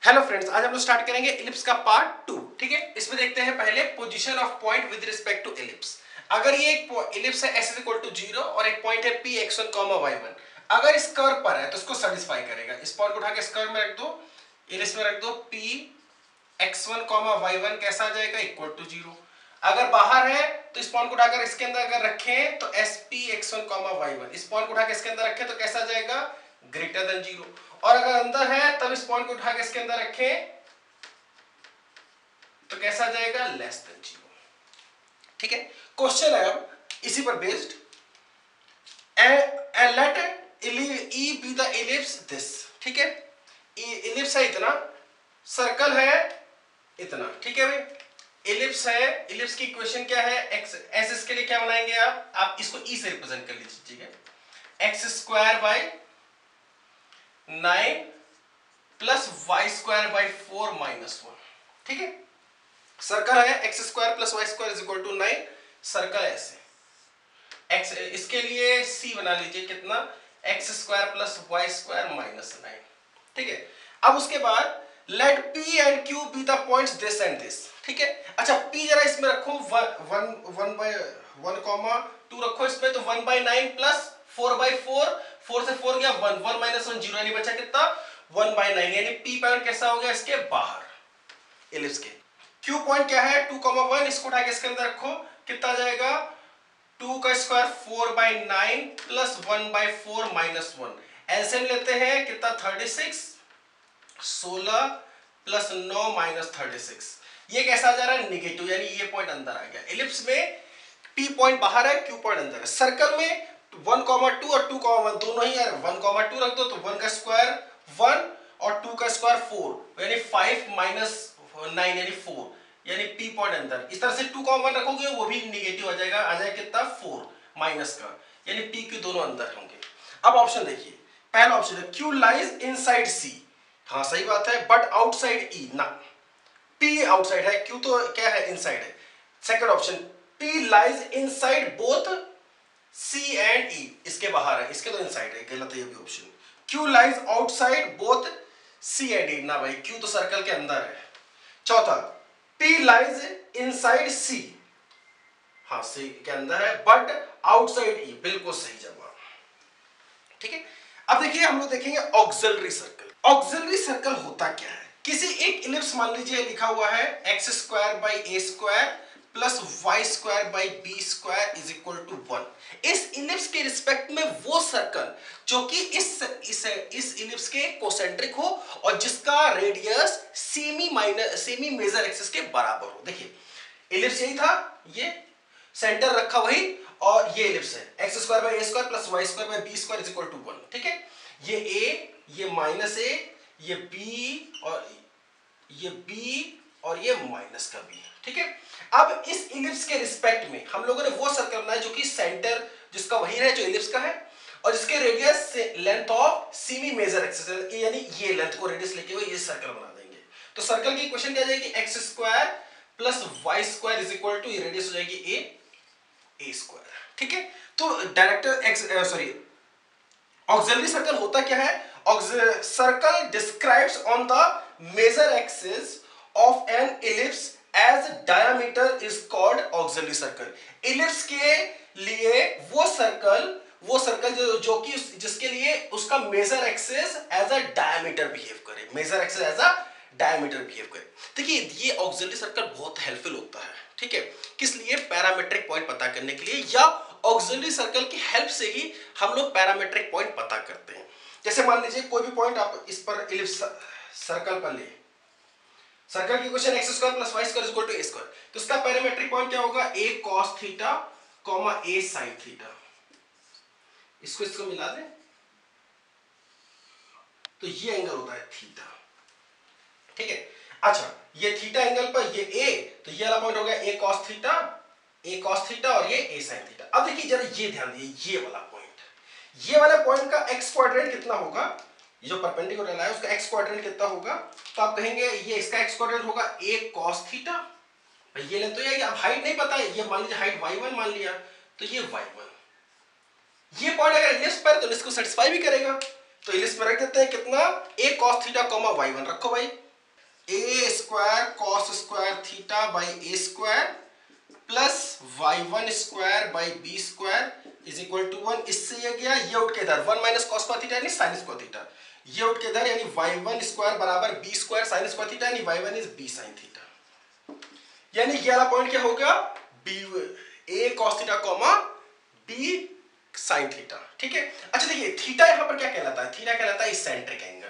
Hello friends, आज हम लोग स्टार्ट करेंगे इलिप्स का पार्ट 2। ठीक है, इसमें देखते हैं पहले position of point with respect to ellipse. अगर ये एक इलिप्स है s इक्वल टू 0 और एक पॉइंट है p x1, y1, अगर इस कर्व पर है तो इसको सेटिस्फाई करेगा। इस पॉइंट को उठा के इस कर्व में रख दो, इलिप्स में रख दो, p x1, y1 कैसा आ जाएगा, इक्वल टू 0। अगर बाहर है तो इस पॉइंट को उठाकर इसके अंदर अगर रखें तो sp x1, y1, इस पॉइंट को उठा के इसके अंदर रखें तो कैसा आ जाएगा, ग्रेटर देन 0। और अगर अंदर है तब इस पॉइंट को उठा के इसके अंदर रखें तो कैसा आ जाएगा, लेस देन 0। ठीक है, क्वेश्चन है अब इसी पर based. Let E be the ellipse this. ठीक है, इलिप्स है इतना, सर्कल है इतना। ठीक है भाई, इलिप्स है, इलिप्स की इक्वेशन क्या है, एक्स एस, इसके लिए क्या बनाएंगे आप इसको ई से रिप्रेजेंट कर लीजिए। ठीक है, x square by 9 plus Y square by 4 minus 1। ठीक है, सर्कल है x square plus Y square is equal to 9, circle ऐसे एक्स, इसके लिए सी बना लीजिए कितना, X square plus Y square minus 9। ठीक है, अब उसके बाद let P and Q be the points this and this. ठीक है, अच्छा पी जरा इसमें रखो 1/1,2 रखो इसमें, तो 1/9 प्लस 4/4, 4 से 4 गया 1, 1 माइनस 1 0, यानी बचा कितना, 1/9, यानी पी पॉइंट कैसा हो गया, इसके बाहर इलिप्स के। क्यू पॉइंट क्या है 2,1, इसको उठा के इसके अंदर रखो, कितना जाएगा, 2 का स्क्वायर 4/9 प्लस 1/4 माइनस 1। एलसीएम लेते हैं कितना, 36, 16 प्लस 9 माइनस 36। ये कैसा जा रहा है, निगेटिव, यानी ये पॉइंट अंदर आ गया। इलिप्स में पी पॉइंट बाहर है, क्यू पॉइंट अंदर है। सर्कल में 1,2 और 2,1 दोनों ही है, 1,2 रख दो तो 1 का स्क्वायर 1 और 2 का स्क्वायर 4, यानी 5 माइनस 9 यानी 4, यानी पी पॉइंट अंदर। इस तरह से 2,1 रखोगे वो भी निगेटिव आ जाएगा, कितना 4 माइनस का, यानी पी क्यू दोनों अंदर होंगे। अब ऑप्शन देखिए, पहला ऑप्शन है क्यू लाइज इनसाइड सी। हाँ सही बात है, बट आउटसाइड ई ना, पी आउटसाइड है, क्यू तो क्या है, इनसाइड है। Second option, P lies inside both C and E, इसके बाहर है, इसके तो इनसाइड है, गलत है ये भी option. Q lies outside both C and E ना भाई, क्यू तो सर्कल के अंदर है। चौथा, पी लाइज इनसाइड सी, हाँ सी के अंदर है बट आउटसाइड ई, बिल्कुल सही जवाब। ठीक है, अब देखिए हम लोग देखेंगे ऑक्सिलरी सर्कल। ऑक्सिलरी सर्कल होता क्या है, किसी एक इलिप्स मान लीजिए लिखा हुआ है x square by A square plus Y square by B square is equal to 1। इस इलिप्स के रिस्पेक्ट में वो सर्कल जो कि इस इलिप्स के कोसेंट्रिक हो और जिसका रेडियस सेमी मेजर एक्सिस के बराबर हो। देखिए इलिप्स यही था, ये सेंटर रखा वही, और ये इलिप्स है x square by A square plus Y square by B square is equal to 1। ठीक है, ये ए, ये माइनस ए, ये बी और ये माइनस का बी। ठीक है, अब इस इलिप्स के रिस्पेक्ट में हम लोगों ने वो सर्कल बनाया जो कि सेंटर जिसका वही है जो इलिप्स का है और जिसके रेडियस से length of semi major axis, यानी ये लेंथ को रेडियस लेके हुए ये सर्कल बना देंगे। तो सर्कल की इक्वेशन क्या जाएगी, x square plus Y square is equal to radius हो जाएगी ए स्क्वायर। ठीक है, तो डायरेक्टर ऑक्सिलरी सर्कल होता क्या है, circle describes on the major axis of an ellipse as diameter is called auxiliary circle. Ellipse के लिए वो सर्कल जो कि जिसके लिए उसका major axis as a diameter behave करे, major axis as a diameter behave करे। देखिए ये ऑक्सिलरी सर्कल बहुत हेल्पफुल होता है। ठीक है, किस लिए, पैरामेट्रिक पॉइंट पता करने के लिए, या ऑक्सिलरी सर्कल की हेल्प से ही हम लोग पैरामेट्रिक पॉइंट पता करते हैं। जैसे मान लीजिए कोई भी पॉइंट आप इस पर इलिप्स सर्कल पर ले, सर्कल की equation x square plus Y square is equal to a square, तो इसका पैरामेट्रिक पॉइंट क्या होगा, a cos theta comma a sine theta. इसको मिला दें तो ये एंगल होता है थीटा। ठीक है, अच्छा ये थीटा एंगल पर ये ए, तो ये वाला पॉइंट हो गया ए कॉस थीटा और ये ए साइन थीटा। अब देखिए जरा ये ध्यान दिए, ये वाला पॉइंट का एक्स क्वाड्रेंट कितना होगा, ये जो परपेंडिकुलर है उसका एक्स क्वाड्रेंट कितना होगा, तो आप कहेंगे ये इसका एक्स क्वाड्रेंट होगा ए कॉस थीटा। भाई ये लेंथ तो ये, अब हाइट नहीं पता है, ये मान लीजिए हाइट y1 मान लिया, तो ये y1, ये पॉइंट अगर इलिप्स पर तो इसको सेटिस्फाई भी करेगा, तो इलिप्स पर रख देते हैं कितना, a cos थीटा y1 रखो भाई, a square cos square theta by A square plus y1 square by B square is equal to 1। इससे ये गया, ये उठ के इधर 1 माइनस कॉस स्क्वायर थीटा यानी साइन स्क्वायर थीटा, ये उठ के इधर यानी y1 स्क्वायर बराबर b square sine square theta यानी y1 is b sine theta. यानी ये वाला पॉइंट क्या हो गया, b a cos theta comma b sine theta. ठीक है, अच्छा देखिए थीटा यहां पर क्या कहलाता है, थीटा कहलाता है इसेंट्रिक एंगल।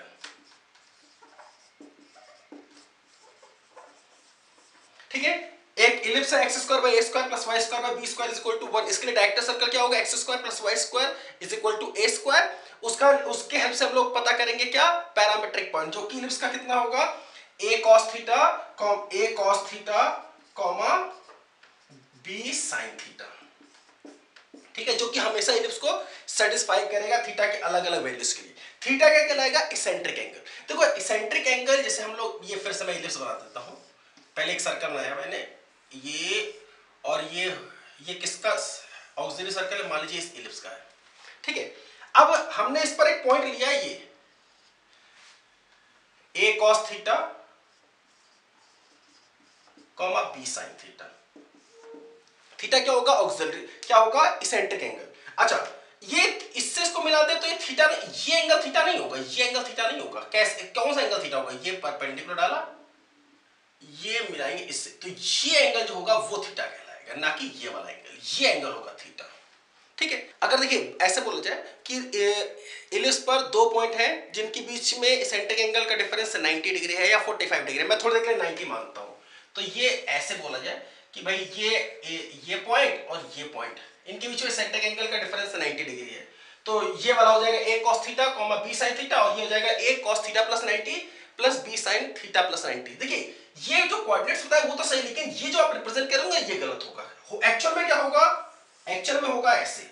ठीक है, एक इलिप्स है x square by A square plus Y square by B square is equal to 1। इसके लिए डायरेक्टर सर्कल क्या होगा, x square plus Y square is equal to a square. उसके हेल्प से हम लोग पता करेंगे क्या, पैरामेट्रिक पॉइंट, जो कि इलिप्स का कितना होगा, a cos theta comma b sin theta. ठीक है, जो कि हमेशा इलिप्स को सेटिस्फाई करेगा थीटा के अलग अलग वैल्यूज के लिए। थीटा क्या कहलाएगा, इसेंट्रिक एंगल। देखो इसेंट्रिक एंगल जैसे हम लोग, ये फिर से मैं इलिप्स बना देता हूं। पहले एक सर्कल बनाया मैंने, ये और ये किसका ऑक्सिलरी सर्कल है, मान लीजिए इस इलिप्स का है। ठीक है, अब हमने इस पर एक पॉइंट लिया, ये a cos theta comma b sin theta. Theta क्या होगा, ऑक्सिलरी, क्या होगा, इसेंट्रिक एंगल। अच्छा ये इससे इसको मिला दे तो ये थीटा, ये एंगल थीटा नहीं होगा, ये एंगल थीटा नहीं होगा। कैसे, कौन सा एंगल थीटा होगा, ये परपेंडिकुलर डाला, ये मिलाएंगे इससे, तो ये एंगल जो होगा वो थीटा कहलाएगा, ना कि ये वाला एंगल, ये एंगल होगा थीटा। ठीक है, अगर देखिए ऐसे बोला जाए कि इलिप्स पर दो पॉइंट हैं जिनके बीच में इसेंट्रिक एंगल का डिफरेंस 90 डिग्री है या 45 डिग्री है, मैं थोड़ी देर के लिए 90 मानता हूं, तो ये ऐसे बोला जाए कि भाई ये पॉइंट और ये पॉइंट, इनके बीच में इसेंट्रिक एंगल का डिफरेंस 90 डिग्री है। तो ये वाला हो जाएगा a cos theta comma b sin theta, और ये हो जाएगा a cos theta plus 90 plus b sin theta plus 90। देखिए ये जो कोऑर्डिनेट्स होता है वो तो सही, लेकिन ये जो आप रिप्रेजेंट करोगे ये गलत होगा। एक्चुअल में क्या होगा, एक्चुअल में होगा ऐसे,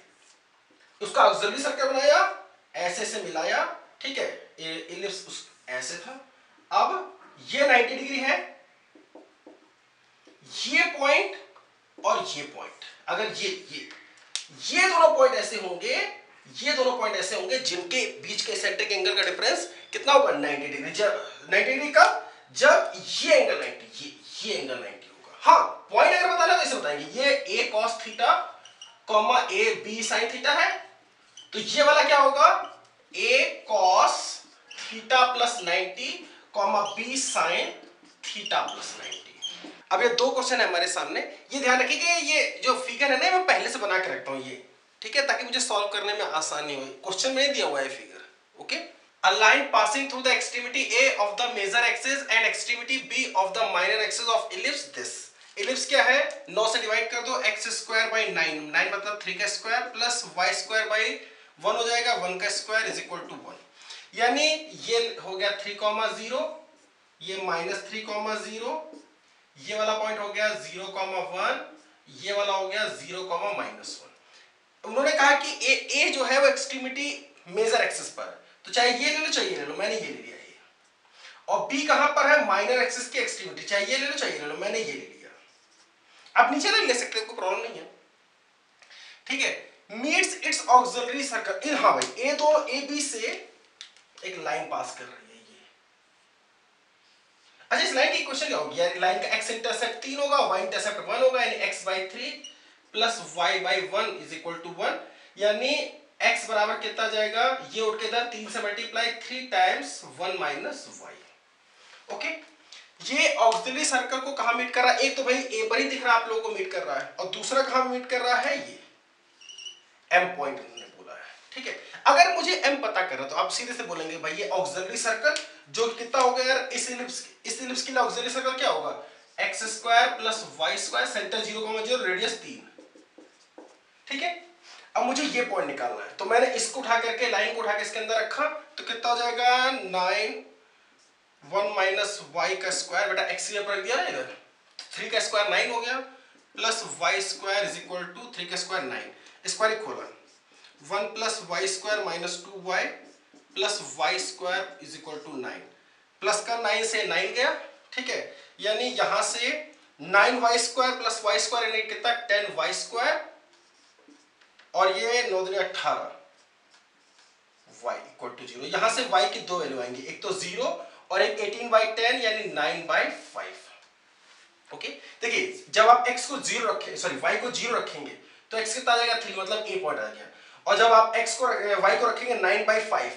उसका ऑक्सिलरी सर्कल बनाया, ऐसे से मिलाया। ठीक है, इलिप्स ऐसे था, अब ये 90 डिग्री है, ये पॉइंट और ये पॉइंट, अगर ये दोनों पॉइंट ऐसे होंगे, ये दोनों पॉइंट ऐसे होंगे जिनके बीच के इसेंट्रिक एंगल का डिफरेंस कितना होगा, 90 डिग्री। जब 90 डिग्री का, जब ये एंगल 90, ये एंगल 90 होगा। हाँ पॉइंट अगर बताना तो इसे बताएंगे, ये a cos theta comma a b sin theta है, तो ये वाला क्या होगा, a cos theta plus 90 comma b sin theta plus 90। अब ये दो क्वेश्चन है हमारे सामने, ये ध्यान रखिए कि ये जो फिगर है ना मैं पहले से बना के रखता हूं ये, ठीक है, ताकि मुझे सॉल्व करने में आसानी हो। क्वेश्चन में दिया हुआ है figure, okay. A line passing through the extremity A of the major axis and extremity B of the minor axis of ellipse this। Ellipse क्या है, 9 से डिवाइड कर दो, x स्क्वायर बाई 9, 9 मतलब 3 का square plus y square by 1 हो जाएगा, 1 का स्क्वायर इज इक्वल टू 1। यानी ये हो गया 3,0, ये माइनस 3,0, ये वाला पॉइंट हो गया 0,1, ये वाला हो गया 0,-1। उन्होंने कहा कि ए जो है वो एक्सट्रीमिटी मेजर एक्सिस पर, तो चाहे ये ले लो चाहे ये ले लो, मैंने ये ले लिया ये। और बी कहां पर है, माइनर एक्सिस की एक्सट्रीमिटी, चाहे ये ले लो चाहे ये ले लो, मैंने ये ले लिया। आप नीचे नहीं ले सकते, कोई प्रॉब्लम नहीं है। ठीक है, मीट्स इट्स ऑक्सिलरी सर्कल। हाँ भाई, ए दो ए बी से एक लाइन पास कर रही है ये। अच्छा इस लाइन की क्वेश्चन क्या होगी यार, लाइन का x इंटरसेप्ट 3 होगा, y इंटरसेप्ट 1 होगा, यानी x/3 plus y/1 is equal to 1। यानी x बराबर कितना जाएगा, ये उठ के इधर 3 से multiply, 3 times 1 minus y। Okay, ये ऑक्सिलरी सर्कल को कहां मीट कर रहा है, एक तो भाई ए पर ही दिख रहा है आप लोगों को मीट कर रहा है, और दूसरा कहां मीट कर रहा है, ये m पॉइंट उन्होंने बोला है। ठीक है, अगर मुझे m पता कर रहा तो आप सीधे से बोलेंगे भाई ये ऑक्सिलरी सर्कल जो कितना होगा यार, इस इलिप्स के लिए ऑक्सिलरी सर्कल क्या होगा, x square plus y square, centre 0,0, radius 3। ठीक है, अब मुझे ये पॉइंट निकालना है, तो मैंने इसको उठा करके, लाइन को उठा के इसके अंदर रखा, तो कितना हो जाएगा 9, 1 माइनस y का स्क्वायर, बेटा x पर रख दिया ना इधर, 3 का स्क्वायर 9 हो गया, plus y square is equal to 3 का स्क्वायर 9, स्क्वायर ही खोला, 1 plus Y square minus 2y plus Y square is equal to 9, plus का 9 से 9 गया। ठीक है, यानी यहां से 9y square plus Y square यानी कितना 10y स्क्वायर, और ये 9 दूनी 18, y इक्वल टू 0। यहां से y की दो वैल्यू आएंगी, एक तो 0 और एक 18/10 यानी 9/5। ओके, देखिए जब आप x को 0 रखें, सॉरी y को 0 रखेंगे तो x कितना आ जाएगा 3, मतलब a पॉइंट आ गया। और जब आप y को रखेंगे 9/5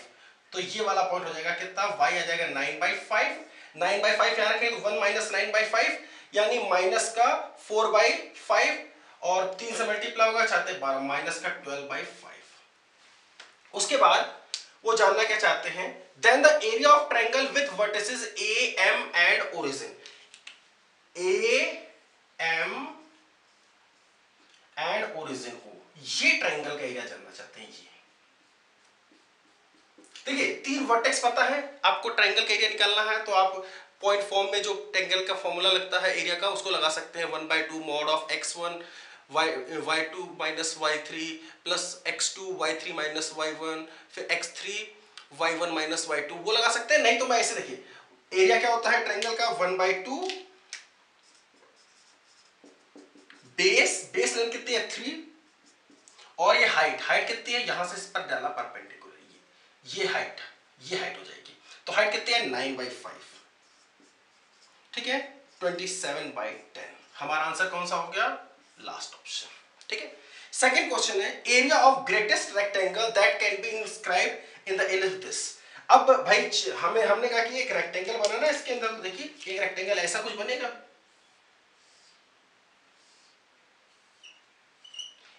तो ये वाला पॉइंट हो जाएगा कितना, y आ जाएगा 9/5। 9/5 यहाँ रखेंगे तो 1 माइनस 9/5 यानी माइनस का 4/5 और 3 से मल्टीप्लाई होगा, चाहते 12, माइनस का 12/5। उसके बाद वो जानना क्या चाहते हैं, then the area of triangle with vertices A M and origin. A M and origin O, ये ट्रायंगल का एरिया जानना चाहते हैं। ये देखिए 3 वर्टेक्स पता है, आपको ट्रायंगल का एरिया निकालना है तो आप पॉइंट फॉर्म में जो ट्रायंगल का फॉर्मूला लगता है एरिया का, उसको लगा सकते हैं 1/2 mod of x1 y2 minus y3 plus x2 y3 minus y1 फिर x3 y1 minus y2, वो लगा सकते हैं। नहीं तो मैं ऐसे, देखिए एरिया क्या होता है ट्रायंगल का, 1/2 बेस लेंथ कितनी है 3 और ये हाइट कितनी है, यहां से इस पर डाला परपेंडिकुलर, ये हाइट हो जाएगी। तो हाइट कितनी है 9/5, ठीक है 27/10। हमारा आंसर कौन सा हो गया, लास्ट ऑप्शन, ठीक है। सेकंड क्वेश्चन है area of greatest rectangle that can be inscribed in the ellipse। अब भाई हमने कहा कि एक रेक्टेंगल बनाना है, इसके अंदर तो देखिए एक रेक्टेंगल ऐसा कुछ बनेगा।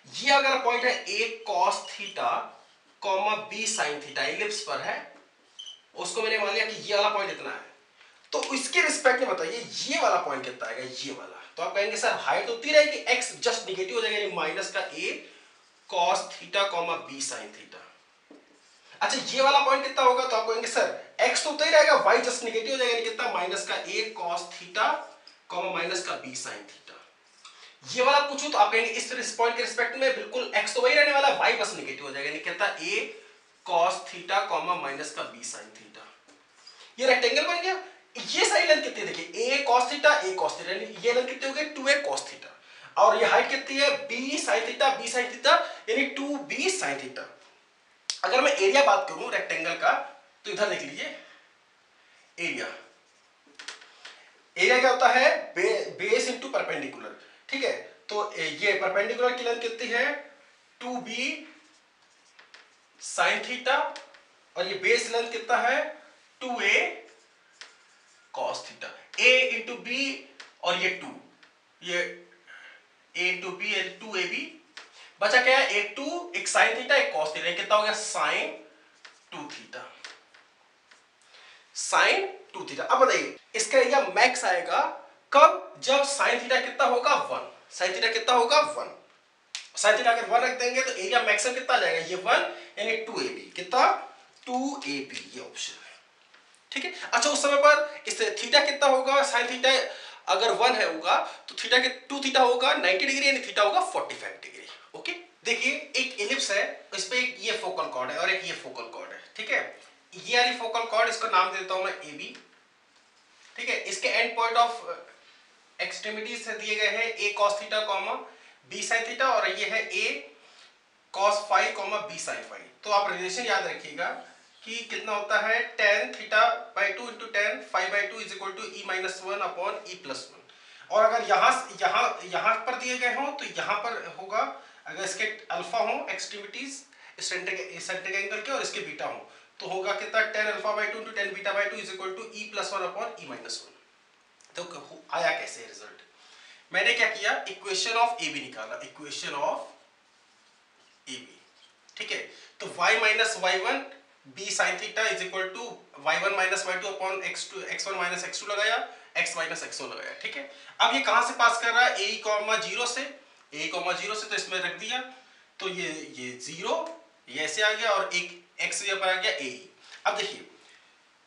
ये अगर पॉइंट है a cos theta b sin theta ellipse पर है, उसको मैंने मान लिया कि ये वाला पॉइंट इतना है, तो इसके रिस्पेक्ट में बताइए ये वाला पॉइंट कितना आएगा, ये वाला। तो आप कहेंगे सर हाइट उतनी रहेगी, x जस्ट निगेटिव हो जाएगा यानी माइनस का a cos theta b sin theta. अच्छा ये वाला पॉइंट कितना होगा, तो आप कहेंगे सर x तो उतना ही रहेगा, y जस्ट निगेटिव हो जाएगा यानी कितना, माइनस का a cos थीटा माइनस का b sin थीटा। ये वाला पूछूं तो आप कहेंगे इस पॉइंट के रिस्पेक्ट में बिल्कुल x तो वही रहने वाला, y बस निगेटिव हो जाएगा यानी कितना a cos थीटा माइनस का b sin थीटा। ये रेक्टेंगल बन गया। ये साइड लेंथ कितनी है, देखिए a cos थीटा ये लेंथ कितनी हो गई 2a cos थीटा और ये हाइट कितनी है b sin थीटा यानी 2b sin थीटा। अगर मैं एरिया बात करूं रेक्टेंगल का तो इधर देख लीजिए एरिया क्या होता है, बेस इनटू परपेंडिकुलर, ठीक है। तो ये परपेंडिकुलर की लेंथ कितनी है 2b sin थीटा और ये बेस लेंथ कितना है 2a cos theta. a into b और ये 2, ये a इंटू b 2ab, बचा क्या है एक 2 एक sin थीटा एक cos थीटा, कितना हो गया sin 2 थीटा, sin 2 थीटा। अब बताइए इसका एरिया मैक्स आएगा कब, जब sin थीटा कितना होगा 1, sin थीटा कितना होगा 1, sin थीटा अगर 1 रख देंगे तो एरिया मैक्सिमम कितना आ जाएगा, ये 1 यानी 2ab, कितना 2ab, ये ऑप्शन है, ठीक है। अच्छा उस समय पर इस थीटा कितना होगा, sin थीटा अगर 1 है होगा तो थीटा के 2 थीटा होगा 90 डिग्री यानी थीटा होगा 45 डिग्री। ओके देखिए एक इलिप्स है, इस पे एक ये फोकल कॉर्ड है और एक ये फोकल कॉर्ड है, ठीक है। ये वाली फोकल कॉर्ड इसको नाम देता हूं मैं AB, ठीक है। इसके एंड पॉइंट ऑफ एक्सट्रीमिटीज से दिए गए हैं a cos theta b sin theta और ये है a cos phi b sin phi। तो आप रिलेशन याद रखिएगा कि कितना होता है tan theta by 2 into tan phi by 2 is equal to e minus 1 upon e plus 1। और अगर यहाँ पर दिए गए हो तो यहाँ पर होगा, अगर इसके अल्फा हो एक्सट्रीमिटीज सेंट्रिक एंगल के और इसके बीटा हो तो होगा कितना tan alpha by 2 into tan beta by 2 is equal to e plus 1 upon e minus 1। तो आया कैसे रिजल्ट, मैंने क्या किया इक्वेशन ऑफ AB निकाला, इक्वेशन ऑफ AB, ठीक है। तो y minus y1 b sin theta is equal to y1 minus y2 upon x1 minus x2 लगाया, x माइनस x1 लगाया, ठीक है। अब ये कहां से पास कर रहा है a 0 से, तो इसमें रख दिया तो ये 0 ये ऐसे आ गया और एक x यहाँ पर आ गया a। अब देखिए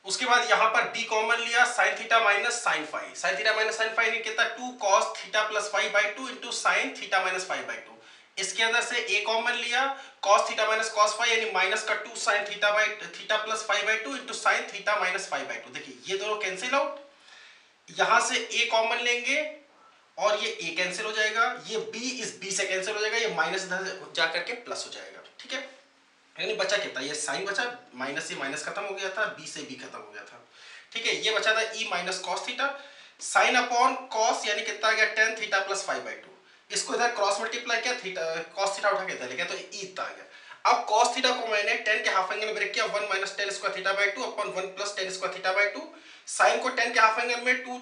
उसके बाद यहां पर d कॉमन लिया sin theta minus sin phi, sin theta minus sin phi ने कितना 2 cos theta plus phi by 2 into sin theta minus phi by 2। इसके अंदर से a कॉमन लिया cos theta minus cos phi यानी माइनस का 2 sin theta by theta plus phi by 2 into sin theta minus phi by 2। देखिए ये दोनों cancel out, यहां से a कॉमन लेंगे और ये a कैंसिल हो जाएगा, ये b इस b से कैंसिल हो जाएगा, ये माइनस इधर जा करके प्लस हो जाएगा, ठीक है। यानी बचा कितना, ये साइन बचा, माइनस से माइनस खत्म हो गया था, b से b खत्म हो गया था, ठीक है, ये बचा था e minus cos theta, sine upon cos यानी कितना आ गया टेन थीटा प्लस 5/2, इसको इधर क्रॉस मल्टीप्लाई किया, थीटा कॉस थीटा उठा के इधर ले गया तो ई इतना आ गया। अब कॉस थीटा को मैंने 10 के हाफ एंगल में ब्रेक किया, 1 minus tan square theta by 2 upon 1 plus tan square theta by 2, sine को 10 के हाफ एंगल में 2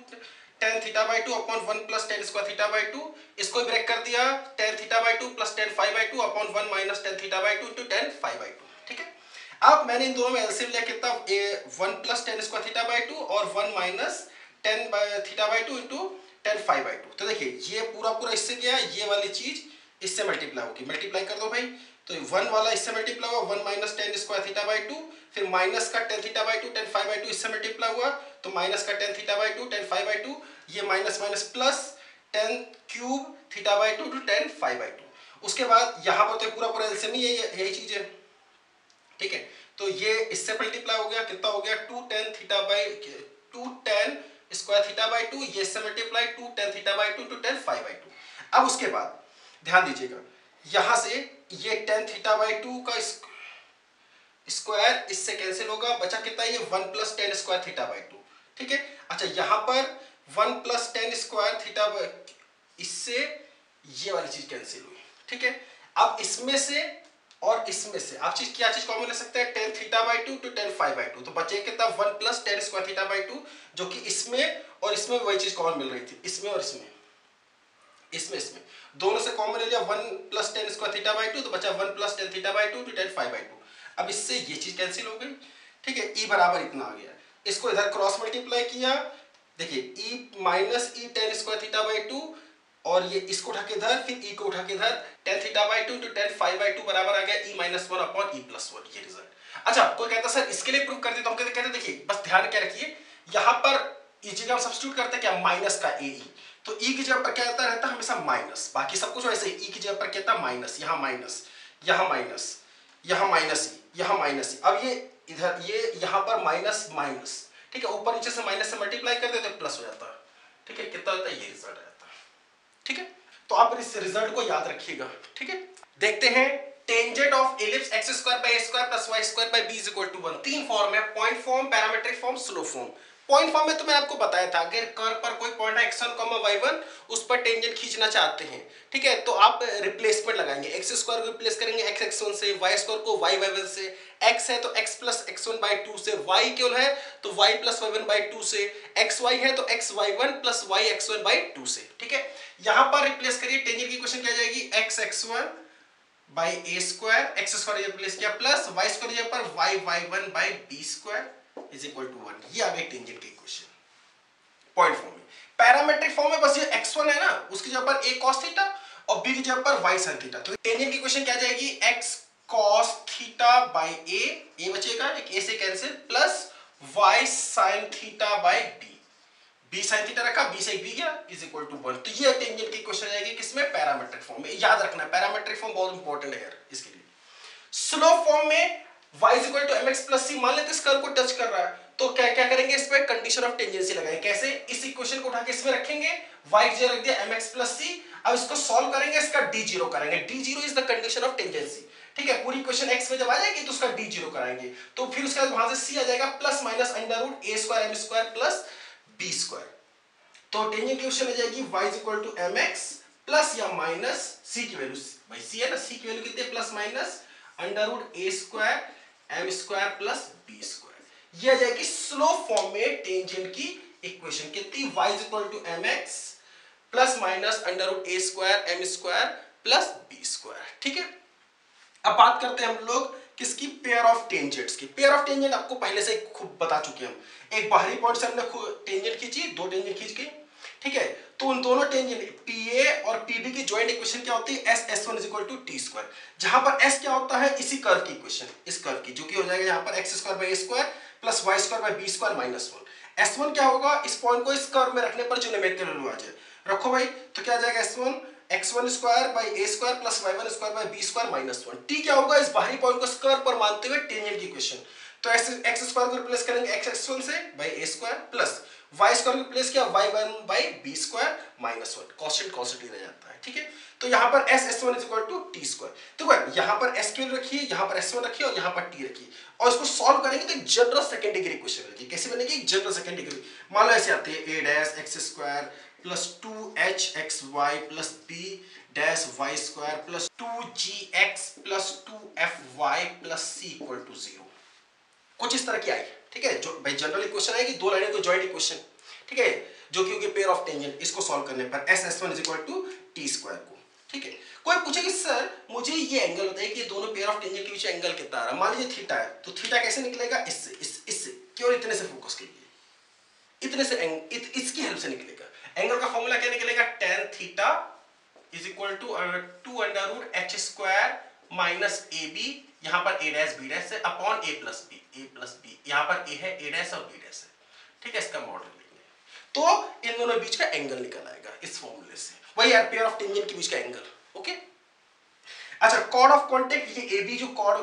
tan theta by 2 upon 1 plus tan square theta by 2, इसको ब्रेक कर दिया 10 theta by 2 plus 10 phi by 2 upon 1 minus 10 theta by 2 into 10 phi by 2। ठीक है, अब मैंने इन दोनों में एलसीएम लिया कितना 1 प्लस 10 स्क्वायर थीटा बाई 2 और 1 minus 10 theta by 2 into 10 phi by 2। तो देखिए ये पूरा इससे गया, ये वाली चीज इससे मल्टीप्लाई होगी, मल्टीप्लाई कर दो भाई, तो 1 वाला इससे मल्टीप्लाई हुआ 1 माइनस 10 स्क्वायर थीटा बाई 2, फिर माइनस का 10 थीटा बाई 2 10 फाई बाई 2 इससे मल्टीप्लाई हुआ तो माइनस का 10 थीटा बाई 2 10 फाई बाई 2, ये minus minus plus 10 cube theta by 2 to 10 phi by 2। उसके बाद यहाँ पर तो पूरा एलसीएम यही चीज है। ठीक है, तो ये इससे मल्टीप्लाई हो गया, कितना हो गया 2 10 theta by 2 10 square theta by 2, ये इससे multiply 2 10 theta by 2 to 10 phi by 2। अब उसके बाद ध्यान दीजिएगा, यहां से ये 10 थीटा बाई 2 का स्क्वायर इससे कैंसिल होगा, बचा कितना ये 1 प्लस 10 स्क्वायर थीटा बाई 2। ठीक है, अच्छा यहां पर 1 प्लस 10 स्क्वायर थीटा इससे ये वाली चीज कैंसिल हुई। ठीक है, अब इसमें से और इसमें से आप क्या चीज कॉमन ले सकते हैं 10 theta by 2 to 10 phi by 2, तो बचे कितना 1 प्लस 10 स्क्वायर थीटा बाई 2, जो कि इसमें और इसमें वही चीज कॉमन मिल रही थी, इसमें और इसमें दोनों से कॉमन ले लिया 1 प्लस 10 स्क्वायर थीटा बाई 2, तो बचा 1 plus 10 theta by 2 to 10 phi by 2। अब इससे ये चीज कैंसिल हो गई। ठीक है, ई बराबर इतना आ गया, इसको इधर क्रॉस मल्टीप्लाई किया, देखिए e minus e 10 square theta by 2 और ये इसको उठा के इधर, फिर ई को उठा के इधर 10 theta by 2 to 10 phi by 2 बराबर आ गया e minus 1 upon e plus 1, ये रिजल्ट। अच्छा कोई कहता सर इसके लिए प्रूव कर दे, तो हम कहते देखिए बस ध्यान क्या रखिए, यहां पर ई जगह हम सब्स्टिट्यूट करते हैं क्या माइनस का ए ई, तो ई की जगह पर क्या रहता है हमेशा माइनस, बाकी सब कुछ वैसे ही, ई की जगह पर क्या था माइनस, यहाँ माइनस, यहाँ माइनस, यहाँ माइनस ई, यहाँ माइनस ई। अब ये इधर ये यहाँ पर माइनस माइनस, ठीक है, ऊपर नीचे से माइनस से मल्टीप्लाई कर देते तो प्लस हो जाता है। ठीक है, कितना होता है ये रिजल्ट आता है। ठीक है, तो आप इस रिजल्ट को याद रखिएगा। ठीक है, देखते हैं tangent of ellipse x square by a square plus y square by b is equal to 1। तीन फॉर्म है, point form, parametric form, slope form. Point form में तो मैं आपको बताया था, अगर कर्व पर कोई पॉइंट है x1, y1 उस पर टेंजेंट खींचना चाहते हैं, ठीक है, तो आप रिप्लेसमेंट लगाएंगे, x स्क्वायर को रिप्लेस करेंगे x1 से, y स्क्वायर को y1 से, x है तो x प्लस x1 बाई 2 से, y केवल है तो y प्लस y1 बाई 2 से, xy है तो xy1 प्लस yx1 बाई 2 से। ठीक है, यहां पर रिप्लेस करिए, टेंजेंट की इक्वेशन क्या आ जाएगी xx1 by A square, x square replace किया प्लस y स्क्वायर जगह पर y1 by b square is equal to 1। ये आ गई टेंजेंट की इक्वेशन पॉइंट फॉर्म में। पैरामेट्रिक फॉर्म में बस ये x1 है ना, उसकी जगह पर a cos थीटा और b की जगह पर y sin थीटा, तो टेंजेंट की इक्वेशन क्या जाएगी x cos theta by a बचेगा, एक a से cancel, plus y sin theta by b sin theta रखा, b से b गया इज इक्वल टू 1। तो ये टेंजेंट की इक्वेशन आएगी किसमें, पैरामेट्रिक फॉर्म में। याद रखना है पैरामेट्रिक फॉर्म बहुत इंपॉर्टेंट है यार इसके लिए। स्लो फॉर्म में y is equal to mx plus c, मान लेते इस कर्व को टच कर रहा है तो क्या क्या करेंगे, इस पे कंडीशन ऑफ टेंजेंसी लगाएंगे। कैसे, इस इक्वेशन को उठा के इसमें रखेंगे, y की जगह रख दिया mx प्लस c, अब इसको सॉल्व करेंगे, इसका d0 करेंगे, d0 is the condition of tangency. ठीक है, पूरी इक्वेशन x में जब आ जाएगी तो उसका d0 कराएंगे, तो फिर उसके बाद वहां से c आ जाएगा plus minus under root a square m square plus b square. तो टेंजेंट की इक्वेशन आ जाएगी y is equal to mx plus या माइनस c की वैल्यू, भाई c है ना, c की वैल्यू कितनी है plus minus under root a square m square plus b square. ये आ जाएगी स्लो फॉर्म में टेंजेंट की इक्वेशन कितनी, y is equal to mx plus minus under root a square m square plus b square. ठीक है, अब बात करते हैं हम लोग किसकी, पेयर ऑफ टेंजेंट्स की। पेयर ऑफ टेंजेंट आपको पहले से खूब बता चुके हैं हम, एक बाहरी पॉइंट से हमने टेंजेंट खींची, दो टेंजेंट खींच के, ठीक है, तो उन दोनों टेंजेंट PA और PB की जॉइंट इक्वेशन क्या होती है, S1 is equal to t square, जहां पर S क्या होता है इसी कर्व की इक्वेशन, इस कर्व की, जो कि हो जाएगा यहां पर x square by a square plus y square by b square minus 1। S1 क्या होगा, इस पॉइंट को इस कर्व में रखने पर जो न्यूमेरिकल वैल्यू आ जाए, रखो भाई, तो क्या आ जाएगा S1 x1 square by a square plus y1 square by b square minus 1। t क्या होगा, इस बाहरी पॉइंट को इस कर्व पर मानते हुए टेंजेंट की इक्वेशन, तो x स्क्वायर को रिप्लेस करेंगे x1 से by a square plus Y square को प्लेस किया y1/b² माइनस 1, कांस्टेंट ही रह जाता है, ठीक है। तो यहाँ पर s1 is equal to t square. तो यहाँ पर s की वैल्यू रखिए, यहाँ पर s1 रखिए और यहाँ पर t रखिए, और इसको सॉल्व करेंगे तो एक जनरल सेकंड डिग्री इक्वेशन बनेगी। कैसे बनेगी? एक जनरल सेकंड डिग्री। मान लो ऐसे आती है a' x² + 2hxy + b' y² + 2gx + 2fy + c = 0। कुछ इस तरह की आई, ठीक है। जो भाई जनरल इक्वेशन आएगी, दो लाइनों को जॉइंट इक्वेशन, ठीक है, जो कि होगी पेयर ऑफ टेंजेंट। इसको सॉल्व करने पर s1 = t² को, ठीक है। कोई पूछे कि सर मुझे ये एंगल बताइए कि ये दोनों पेयर ऑफ टेंजेंट के बीच एंगल कितना आ रहा है। मान लीजिए थीटा है, तो थीटा कैसे निकलेगा? इससे केवल इतने से फोकस कीजिए, इतने से इसकी हेल्प से निकलेगा। एंगल का फॉर्मूला क्या निकलेगा? tan थीटा = 2√h² - ab, यहां पर a' b' है अपॉन a + b, यहां पर a है, a' और b' है, ठीक है। इसका मॉडल लिखने तो इन दोनों बीच का एंगल निकल आएगा इस फॉर्मूले से। वही यार पेयर ऑफ टेंजेंट के बीच का एंगल, ओके। अच्छा, कॉर्ड ऑफ कांटेक्ट, ये AB जो कॉर्ड,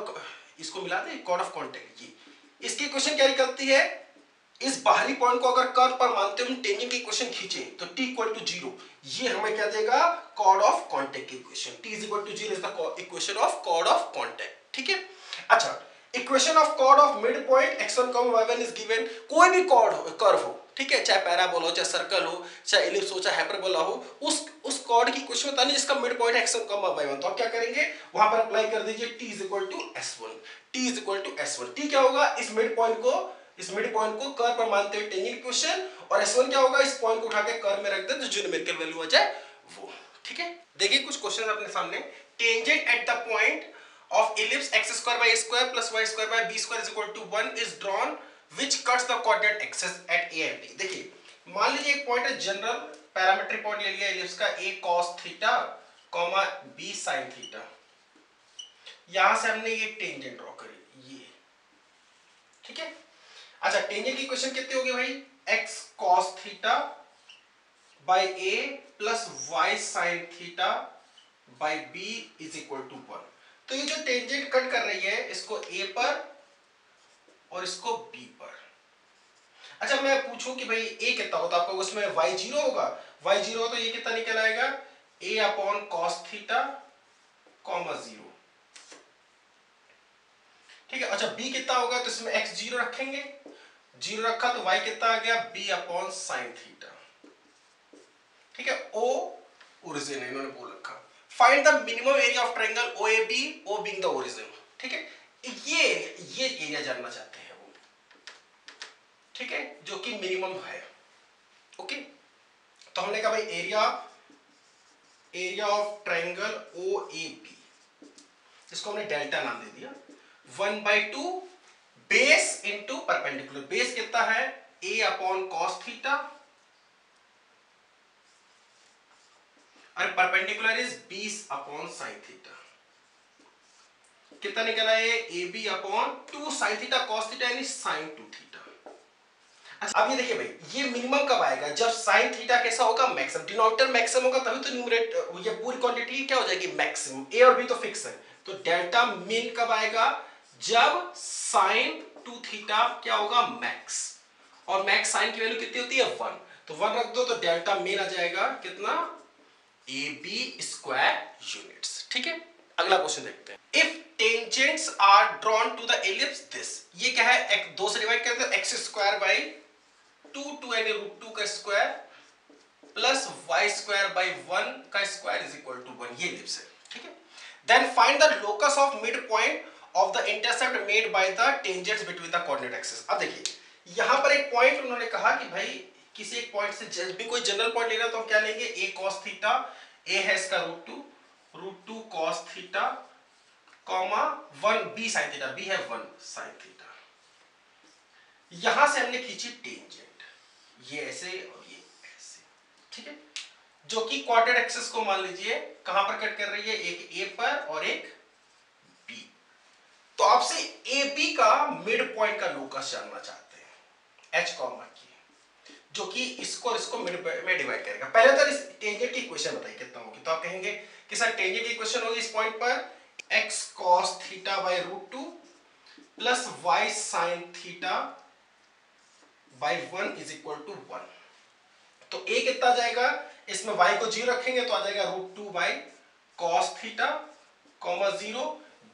इसको मिला दे, कॉर्ड ऑफ कांटेक्ट, ये इसकी इक्वेशन क्या निकलती है? इस बाहरी पॉइंट को अगर कर्व पर मानते हुए टेंजेंट की इक्वेशन खींचें तो t = 0, ये हमें क्या देगा? कॉर्ड ऑफ कांटेक्ट की equation. t = 0 is the equation of chord of contact, ठीक है। अच्छा, equation of chord of mid point x1, y1 is given. कोई भी कॉर्ड हो, कर्व हो, ठीक है, चाहे पैराबोला हो, चाहे सर्कल हो, चाहे एलिप्स हो, चाहे हाइपरबोला हो, उस कॉर्ड की इक्वेशन बतानी जिसका मिड पॉइंट x1, y1। तो आप क्या करेंगे? वहां पर अप्लाई कर दीजिए t = s1। t = s1। t क्या होगा? इस मिड पॉइंट को कर्व पर मानते हुए टेंजेंट इक्वेशन, और s1 क्या होगा? इस पॉइंट को उठा के कर्व में रख दे तो जो न्यूमेरिकल वैल्यू आ जाए वो, ठीक है। देखिए कुछ क्वेश्चन अपने सामने। Tangent at the point of ellipse x² by a² plus y² by b² is equal to 1 is drawn which cuts the coordinate axis at a and b। देखिए मान लीजिए एक पॉइंट है, जनरल पैरामेट्रिक पॉइंट ले लिया ellipse का, a cos theta, b sin theta. यहां से हमने ये टेंजेंट ड्रॉ करी, ये, ठीक है। अच्छा, टेंजेंट की इक्वेशन कितनी होगी भाई? x cos theta by a plus y sin theta by b is equal to 1। तो ये जो टेंजेंट कट कर रही है, इसको a पर और इसको b पर। अच्छा, मैं पूछूं कि भाई a कितना होता है, आपको उसमें y0 होगा, y0 हो तो ये कितना निकल आएगा? a/cos थीटा, 0, ठीक है। अच्छा, b कितना होगा? तो इसमें x0 रखेंगे, 0 रखा तो y कितना आ गया? b/sin थीटा, ठीक है। o ओरिजिन है, इन्होंने बोल रखा। Find the minimum area of triangle OAB, O being the origin, ठीक है। ये एरिया जानना चाहते हैं वो, ठीक है, जो कि मिनिमम है, ओके। तो हमने कहा भाई एरिया ऑफ ट्रायंगल OAB, इसको हमने डेल्टा नाम दे दिया। 1/2 बेस इंटू परपेंडिकुलर। बेस कितना है? a/cos थीटा, और परपेंडिकुलर इज 20/sin थीटा। कितना निकला है? AB/2 sin theta cos theta यानी sin 2 थीटा। अच्छा, अब ये देखिए भाई, ये मिनिमम कब आएगा? जब sin थीटा कैसा होगा? मैक्सिमम। डिनोमिनेटर मैक्सिमम होगा तभी तो न्यूमरेटर, ये पूरी क्वांटिटी क्या हो जाएगी? मैक्सिमम। a और b तो फिक्स है, तो डेल्टा मीन कब आएगा? जब sin 2 थीटा क्या होगा? मैक्स। और मैक्स sin की वैल्यू कितनी होती है? 1। तो 1 रख दो तो डेल्टा मीन आ जाएगा कितना? AB² यूनिट्स, ठीक है। अगला क्वेश्चन देखते हैं। If tangents are drawn to the ellipse this, ये क्या है? 2 से डिवाइड कर दो, x² / 2 यानी √2 का स्क्वायर प्लस y²/1 का स्क्वायर इज इक्वल टू 1। ये एलिप्स है, ठीक है। Then find the locus of mid point of the intercept made by the tangents between the coordinate axis. अब देखिए यहां पर एक पॉइंट उन्होंने कहा कि भाई किसी एक पॉइंट से जब भी कोई जनरल पॉइंट लेना तो हम क्या लेंगे? a cos थीटा, a है इसका √2 cos theta, 1 b sin theta, b है 1 sin थीटा। यहां से हमने खींची टेंजेंट, ये ऐसे और ये ऐसे, ठीक है, जो कि क्वाड्रेंट एक्सिस को मान लीजिए कहां पर कट कर रही है? एक a पर और एक b। तो आपसे AB का मिड पॉइंट का लोकस जानना चाहते हैं, h की, जो कि इसको और इसको मिड में डिवाइड करेगा। पहले तो इस टेंजेंट की इक्वेशन बताइए कितना होगी। तो आप कहेंगे कि सर टेंजेंट की इक्वेशन होगी इस पॉइंट पर x cos theta / √2 plus y sin theta y1 is equal to 1। तो a कितना आ जाएगा, इसमें y को 0 रखेंगे तो आ जाएगा √2 by cos theta comma 0।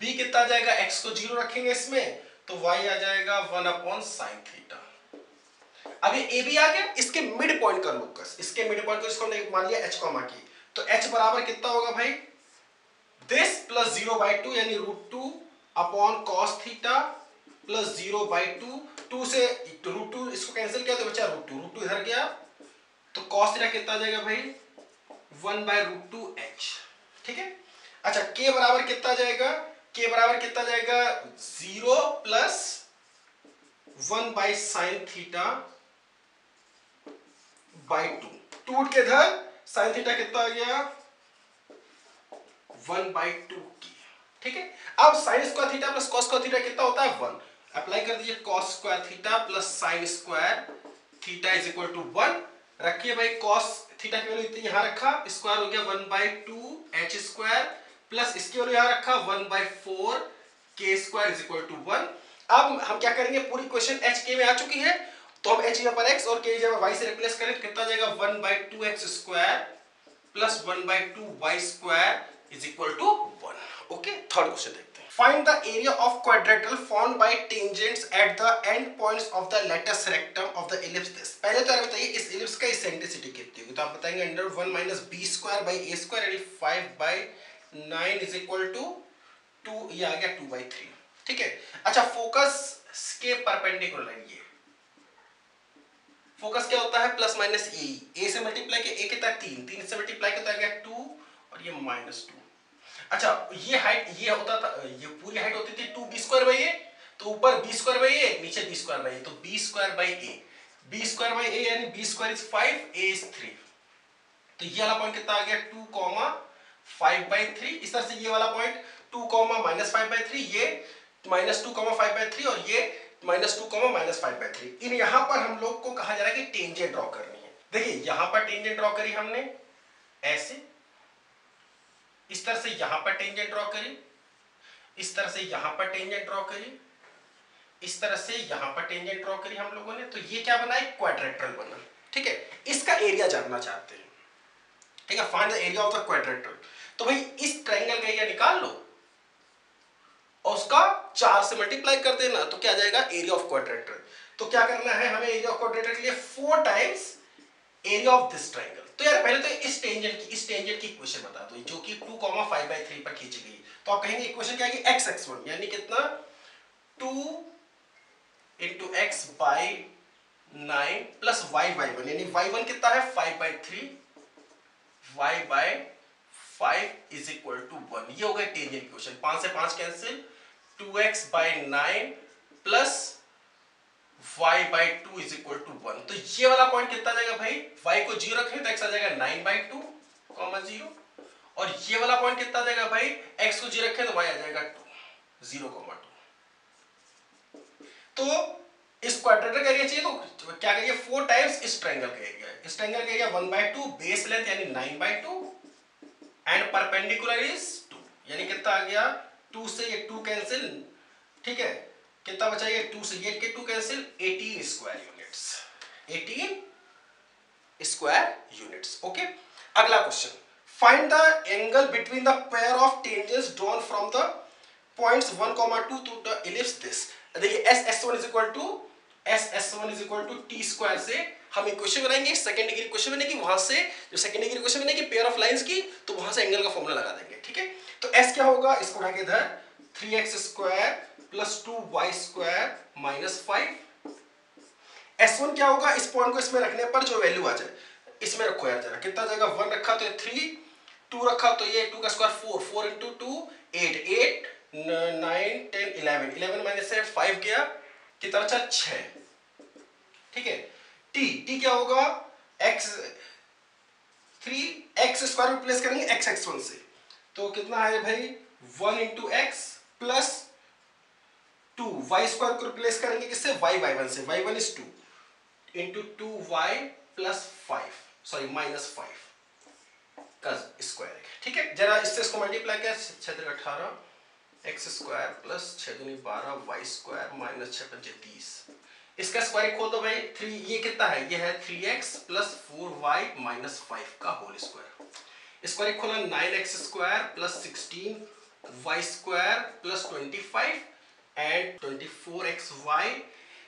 b कितना आ जाएगा, x को 0 रखेंगे इसमें तो y आ जाएगा 1 अपॉन साइन थीटा। अब ये a भी आ गया, इसके मिड पॉइंट का लोकस, इसके मिड पॉइंट को इसको हमने मान लिया h कॉमा की, तो h बराबर कितना होगा भाई, दिस प्लस 0/2 यानी √2 अपॉन कॉस थीटा प्लस 0/2। 2 से √2 इसको कैंसिल किया तो बचा √2 इधर गया तो कॉस थीटा कितना आ जाएगा भाई 1/√2h। ठीक है। अच्छा k बराबर कितना आ जाएगा, k बराबर कितना आ जाएगा 0 प्लस 1/sin थीटा बाई 2 उठ के इधर sin थीटा कितना आ गया 1/2 की। ठीक है। अब sin square theta plus cos square theta कितना होता है 1। अप्लाई कर दीजिए cos square theta plus sin square theta is equal to 1। रखिए भाई cos थीटा की वैल्यू इतनी यहां रखा, स्क्वायर हो गया 1/2 h स्क्वायर प्लस इसकी वैल्यू यहां रखा 1/4 k square is equal to 1। अब हम क्या करेंगे, पूरी इक्वेशन h k में आ चुकी है तो हम h जगह पर x और k जगह y से रिप्लेस करें, कितना आ जाएगा 1/2x square plus 1/2y square is equal to 1। Okay, third question देखते हैं। Find the area of quadrilateral formed by tangents at the end points of the latus rectum of the ellipse this. पहले तो आप बताइए इस ellipse का eccentricity कितनी होगी, तो आप बताएंगे √1 minus b square by a square यानी 5/9 इज इक्वल टू 2, ये आ गया 2/3। ठीक है। अच्छा फोकस के परपेंडिकुलर है, ये फोकस क्या होता है प्लस माइनस ए से मल्टीप्लाई किया, ए कितना 3 से मल्टीप्लाई किया तो आ गया 2 और ये -2। अच्छा ये हाइट ये होता था, ये पूरी हाइट होती थी 2b स्क्वायर बाई ए, तो ऊपर b स्क्वायर बाई ए नीचे b स्क्वायर बाई ए, तो b स्क्वायर बाई ए यानी b square is 5 a is 3। तो ये वाला पॉइंट कितना आ गया 2,5/3। इस तरह से ये वाला पॉइंट 2, -5/3, ये -2, 5/3 और ये -2, -5/3। इन यहां पर हम लोग को कहा जा रहा है कि टेंजेंट ड्रॉ करनी है। देखिए यहां पर टेंजेंट ड्रॉ करी हमने ऐसे, इस तरह से यहां पर टेंजेंट ड्रॉ करी, इस तरह से यहां पर टेंजेंट ड्रॉ करी, इस तरह से यहां पर टेंजेंट ड्रॉ करी हम लोगों ने, तो ये क्या बना, एक क्वाड्रेटरल बना। ठीक है। इसका एरिया जानना चाहते हैं। ठीक है, find the area of the quadrilateral. तो भाई इस ट्रायंगल का एरिया निकाल लो और उसका 4 से मल्टीप्लाई कर देना तो क्या आ जाएगा एरिया ऑफ क्वाड्रेटरल। तो क्या करना है हमें एरिया ऑफ क्वाड्रेटरल के लिए 4 times area of this triangle. तो यार पहले तो इस टेंजेंट की इक्वेशन बता दो जो कि 2,5/3 पर खींची गई। तो आप कहेंगे इक्वेशन क्या है, x(1) यानी कितना 2 × x/9 प्लस y/1 यानी y1 कितना है 5/3, y/5 इज इक्वल टू 1। ये हो गया टेंजेंट इक्वेशन। 5 से 5 cancel, 2x/9 plus y/2 is equal to 1। तो ये वाला पॉइंट कितना जाएगा भाई, y को 0 रखें तो x आ जाएगा 9/2, 0 और ये वाला पॉइंट कितना जाएगा भाई, x को 0 रखें तो y आ जाएगा 2, 0, 2। तो इस क्वाड्रेटर का एरिया चाहिए तो क्या करिए 4 टाइम्स इस ट्रायंगल का एरिया है। इस ट्रायंगल का एरिया 1/2, बेस लेंथ यानी 9/2 एंड परपेंडिकुलर इज 2 यानी कितना आ गया 2 से ये 2 कैंसिल। ठीक है, कितना बचा, ये 2 से ये 2 cancel, 18 square units, 18 square units. Okay, अगला question, find the angle between the pair of tangents drawn from the points 1, 2 to the ellipse this. देखिए S(1) is equal to t square से हम इक्वेशन बनाएंगे, सेकंड डिग्री इक्वेशन बनेगी, वहां से जो second degree equation बनेगी पेयर ऑफ लाइंस की, तो वहां से एंगल का फॉर्मूला लगा देंगे। ठीक है, तो S क्या होगा, इसको उठा के इधर 3x² plus 2y² minus 5। S1 क्या होगा, इस पॉइंट को इसमें रखने पर जो वैल्यू आ जाए, इसमें रखो यार जरा, कितना जाएगा 1 रखा तो ये 3, 2 रखा तो ये 2 का स्क्वायर 4, 4 × 2 8, 8 9 10 11, 11 माइनस से 5 गया, कितना बचा 6। ठीक है, t क्या होगा, x(3)x² रिप्लेस करेंगे x(1) से, तो कितना है भाई 1 × x प्लस 2 y² को रिप्लेस करेंगे किससे, y/1 से, y1 is 2 × 2y plus 5 sorry minus 5 का स्क्वायर। ठीक है, जरा इससे इसको मल्टीप्लाई किया 6 × 18 x² प्लस 6 × 12 y² माइनस 6 × 5 30, इसका स्क्वायर खोल दो भाई, 3 ये कितना है, ये है 3x प्लस 4y माइनस 5 का होल स्क्वायर। स्क्वायर खोला 9x square plus 16y square plus 25 and 24xy,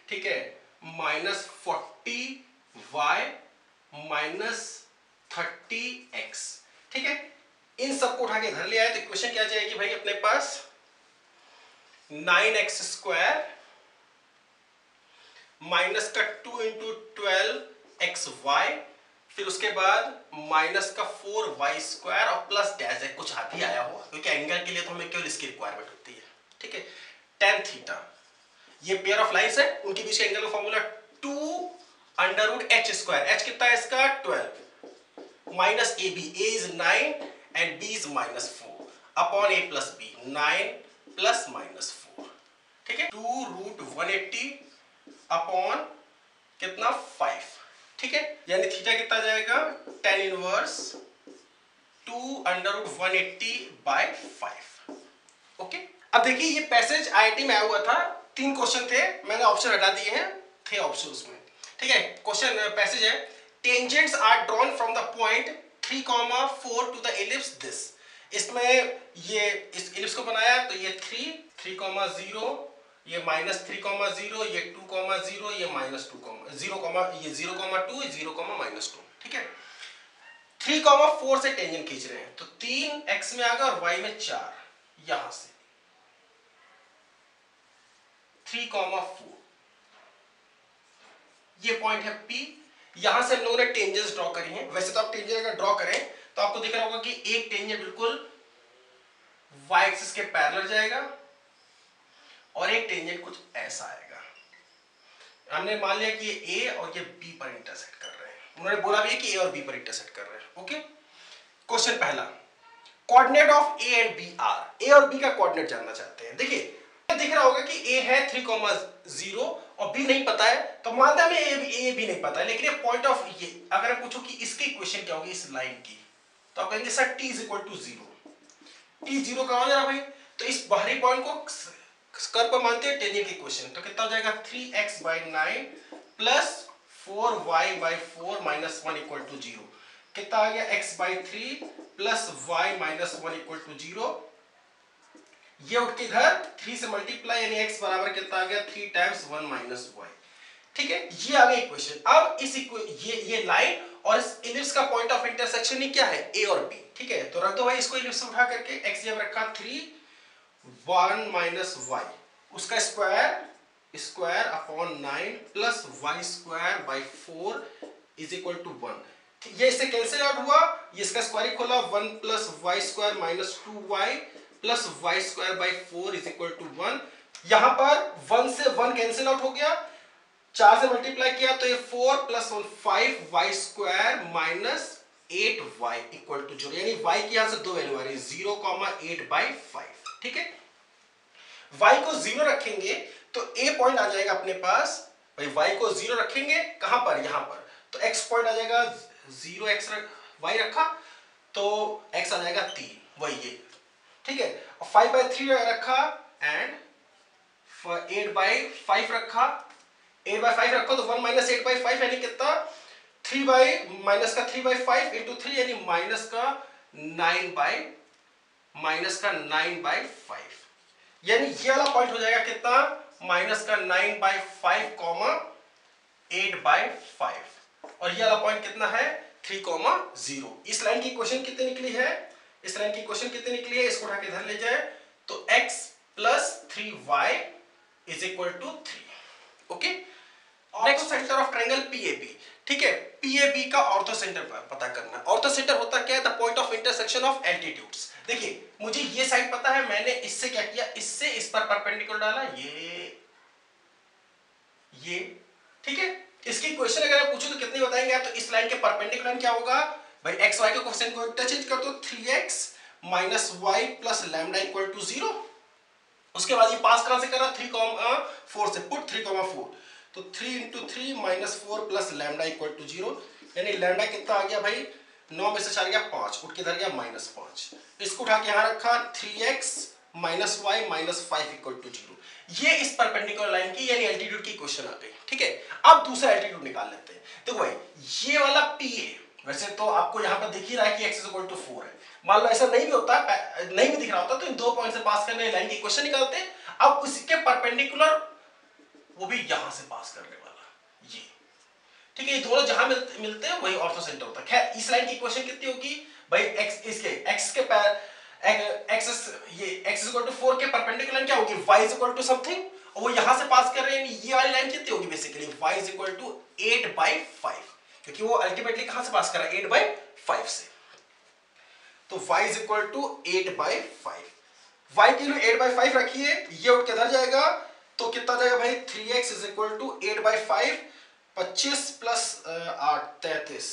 ठीक है, माइनस 40y माइनस 30x, ठीक है। इन सबको उठा के इधर ले आए तो इक्वेशन क्या जाएगी भाई अपने पास, 9x स्क्वायर माइनस का 2 इंटू 12xy, फिर उसके बाद माइनस का 4y स्क्वायर और प्लस डैश है, कुछ हाथ ही आया हो क्योंकि एंगल के लिए तो हमें केवल इसकी रिक्वायरमेंट होती है, ठीक है। tan थीटा, ये पेयर ऑफ लाइंस है, उनके बीच का एंगल का formula 2 under root h square, h कितना है इसका 12 माइनस a b, a is 9 and b is minus 4 upon a plus b, 9 plus minus 4, ठीक है, 2 रूट 180 अपॉन कितना 5, ठीक है, यानी थीटा कितना जाएगा tan inverse 2 under root 180 by 5, okay. अब देखिए ये पैसेज आईआईटी में आया हुआ था, 3 क्वेश्चन थे, मैंने ऑप्शन हटा दिए हैं, थे ऑप्शन उसमें, ठीक है। क्वेश्चन पैसेज है, tangents are drawn from the point 3,4 to the ellipse this. इसमें ये इस एलिप्स को बनाया तो ये 3,0, ये माइनस 3,0, ये 2,0, ये माइनस 2,0, ये 0,2, 0, माइनस 2, ठीक है। 3,4 से टेंजेंट खींच रहे हैं तो 3x में आ गया और y में 4, यहां से 3,4 ये पॉइंट है P, यहां से हम लोगों ने टेंजेंट्स ड्रॉ करी हैं। वैसे तो आप टेंजेंट अगर ड्रॉ करें तो आपको दिख रहा होगा कि एक टेंजेंट बिल्कुल y एक्सिस के पैरेलल जाएगा और एक टेंजेंट कुछ ऐसा आएगा। हमने मान लिया कि ये A और ये B पर इंटरसेक्ट कर रहे हैं, उन्होंने बोला भी है कि A और B पर इंटरसेक्ट कर रहे हैं, ओके। क्वेश्चन पहला, coordinate of A and B are, A और B का कोऑर्डिनेट जानना चाहते हैं। देखिए दिख रहा होगा कि A है 3,0 और B नहीं पता है, तो मानते हैं हमें A भी नहीं पता है, लेकिन ये पॉइंट ऑफ, ये अगर हम पूछो कि इसकी इक्वेशन क्या होगी इस लाइन की, तो आप कहेंगे sir t is equal to 0, t 0 कहां जा रहा भाई, तो इस बाहरी पॉइंट को कर्व पर मानते हैं टेंजेंट की इक्वेशन, तो कितना हो जाएगा 3x by 9 plus 4y by 4 minus 1 equal to 0, कितना आ गया x by 3 plus y minus 1 equal to 0, ये उठ के इधर 3 से मल्टीप्लाई यानी x बराबर कितना आ गया 3 टाइम्स 1 माइनस y, ठीक है। ये आ गई इक्वेशन। अब इस ये लाइन और इस इलिप्स का पॉइंट ऑफ इंटरसेक्शन ही क्या है a और b, ठीक है। तो रख दो भाई इसको इलिप्स उठा करके, x जब रखा 3 1 माइनस y, उसका square upon 9 plus y square by 4 is equal to 1, ये इससे कैंसिल आउट हुआ, ये इसका स्क्वायर खोला 1 plus y square minus 2y plus y square by 4 is equal to 1। यहां पर 1 से 1 कैंसिल आउट हो गया, 4 से मल्टीप्लाई किया तो ये 4 plus 1 5y square minus 8y equal to 0, यानी y की यहां से दो वैल्यू आ रही है 0,8 बाई 5, ठीक है। y को 0 रखेंगे तो a पॉइंट आ जाएगा अपने पास, भाई y को 0 रखेंगे कहां पर, यहां पर, तो x पॉइंट आ जाएगा 0x y रखा तो x आ जाएगा 3, वही ये, ठीक है। और 5 बाई 3 रखा एंड 8 बाई 5 रखा, 8 बाई 5 रखो तो 1 माइनस 8 बाई 5 यानी कितना 3 बाई माइनस का 3 बाई 5 इंटू 3 यानी माइनस का 9 बाई 5, यानी ये वाला पॉइंट हो जाएगा कितना माइनस का 9 बाई 5 कॉमा 8 बाई 5, और ये वाला पॉइंट कितना है 3,0। इस लाइन की इक्वेशन कितनी निकली है, इस लाइन की क्वेश्चन कितनी निकली है, इसको उठा के इधर ले जाए तो x plus 3y is equal to 3, okay. Orthocentre of triangle PAB, ठीक है, PAB का ऑर्थो सेंटर पता करना। ऑर्थो सेंटर होता क्या है, the point of intersection of altitudes. देखिए मुझे ये साइड पता है, मैंने इससे क्या किया, इससे इस पर परपेंडिकुलर डाला, ये ठीक है। इसकी इक्वेशन अगर मैं पूछूं तो कितनी बताएंगे आप, तो इस लाइन के परपेंडिकुलर क्या होगा भाई, एक्स वाई के कोएफिशिएंट को इंटरचेंज कर दो, 3x minus y plus lambda equal to 0। उसके बाद ये पास कहां से कर रहा, 3,4 से, पुट 3,4 तो 3 into 3 minus 4 plus lambda equal to 0, यानी लैम्डा कितना आ गया भाई 9 में से 4 गया 5, उठ के इधर गया -5। इसको उठा के यहां रखा 3x minus y minus 5 equal to 0। ये इस परपेंडिकुलर लाइन की यानी एल्टीट्यूड की क्वेश्चन आ गई। ठीक है, अब दूसरा एल्टीट्यूड निकाल लेते हैं। देखो भाई ये वाला पी है, वैसे तो आपको यहां पर दिख ही रहा है कि x इक्वल टू 4 है। मान लो ऐसा नहीं भी होता, नहीं भी दिख रहा होता, तो इन दो पॉइंट से पास करने लाइन की इक्वेशन निकालते हैं। अब उसके परपेंडिकुलर वो भी यहां से पास करने वाला ये। ठीक है, ये दोनों जहां मिलते हैं वही ऑर्थोसेंटर होता है। खैर इस लाइन की इक्वेशन कितनी होगी भाई, x इसके x के x ये x इक्वल टू 4 के परपेंडिकुलर क्या होगी, y इक्वल टू समथिंग, और वो यहां से पास कर रहे हैं। ये वाली लाइन कितनी होगी बेसिकली, y इक्वल टू 8/5, क्योंकि वो अल्टीमेटली कहां से पास कर रहा है, 8/5 से। तो y इक्वल टू 8/5, y की वैल्यू 8/5 रखिए, ये उठ के इधर जाएगा, तो कितना जाएगा भाई 3x is equal to 8/5, 25 plus 8 33,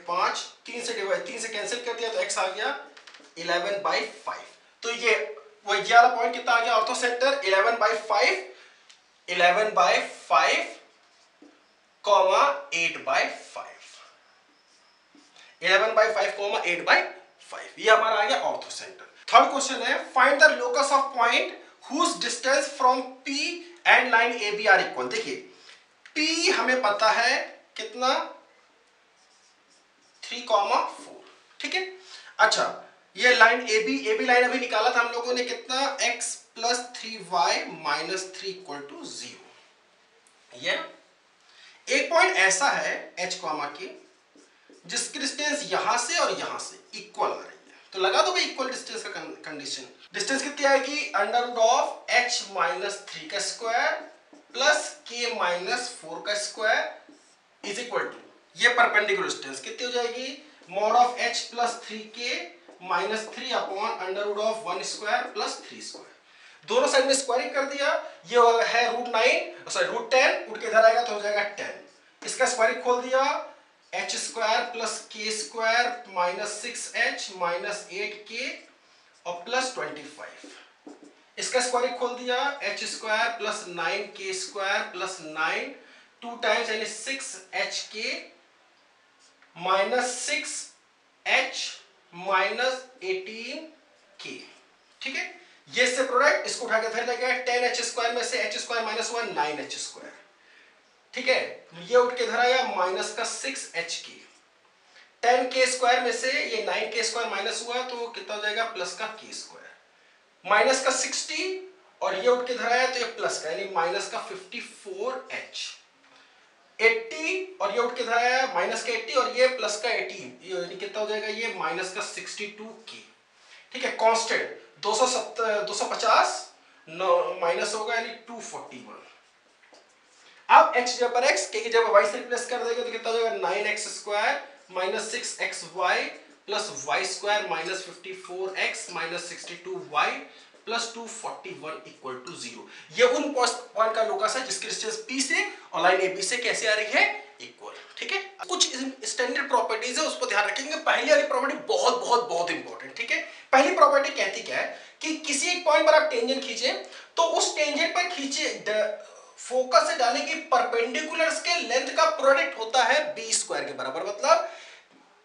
5 3 से डिवाइड 3 से कैंसिल कर दिया तो x आ गया 11/5। तो ये वो वाला पॉइंट कितना आ गया ऑर्थो सेंटर 11/5, 11/5 कॉमा 8/5, 11/5 कॉमा 8/5, ये हमारा आ गया ऑर्थो सेंटर। थर्ड क्वेश्चन है find the locus of point whose distance from P and line AB are equal. देखिए P हमें पता है कितना 3,4। ठीक है, अच्छा ये लाइन AB लाइन अभी निकाला था हम लोगों ने कितना, x plus 3y minus 3 equal to 0। ये एक पॉइंट ऐसा है h कॉमा के जिसकी डिस्टेंस यहां से और यहां से इक्वल आ रही है, तो लगा दो भाई इक्वल डिस्टेंस का कंडीशन। डिस्टेंस कितनी आएगी, under root of h minus 3 का स्क्वायर प्लस k माइनस 4 का स्क्वायर इज इक्वल टू, ये परपेंडिकुलर डिस्टेंस कितनी हो जाएगी, mod of h plus 3k minus 3 upon under root of 1 square plus 3 square. दोनों साइड में स्क्वायरिंग कर दिया, ये है रूट 10 उठ के इधर आएगा तो हो जाएगा 10, इसका स्क्वायरिंग खोल दिया, h square plus k square minus 6h minus 8k और प्लस 25, इसका स्क्वायरिंग खोल दिया, h square plus 9k square plus 9 2 times यानी 6hk minus 6h minus 18k। ठीक है, ये से प्रोडक्ट इसको उठा के इधर ले गया, 10h स्क्वायर में से h square minus 1 9h square. ठीक है, ये उठ के इधर आया माइनस का 6hk, 10k स्क्वायर में से ये 9k स्क्वायर माइनस हुआ तो कितना हो जाएगा प्लस का k स्क्वायर, माइनस का 60 और ये उठ के इधर आया तो ये प्लस का यानी माइनस का 54h, 80 और ये उठ के इधर आया माइनस का 80 और ये प्लस का 18, ये कितना हो जाएगा ये माइनस का 62k। ठीक है, कांस्टेंट 250 माइनस होगा यानी 241। अब x जगह पर x, k की जगह y से रिप्लेस कर देंगे तो कितना हो जाएगा 9x square minus 6xy plus y square minus 54x minus 62y plus 241 equal to 0। ये उन पॉइंट का लोकस है जिसकी डिस्टेंस P से और लाइन AB से कैसे आ रही है, इक्वल। ठीक है, कुछ स्टैंडर्ड प्रॉपर्टीज है उसको ध्यान रखेंगे। पहली वाली प्रॉपर्टी बहुत बहुत बहुत इंपॉर्टेंट। ठीक है, पहली प्रॉपर्टी कहती क्या है कि किसी एक पॉइंट पर आप टेंजेंट खींचे तो उस टेंजेंट पर खींचे फोकस से डालने की परपेंडिकुलर्स के लेंथ का प्रोडक्ट होता है b स्क्वायर के बराबर, मतलब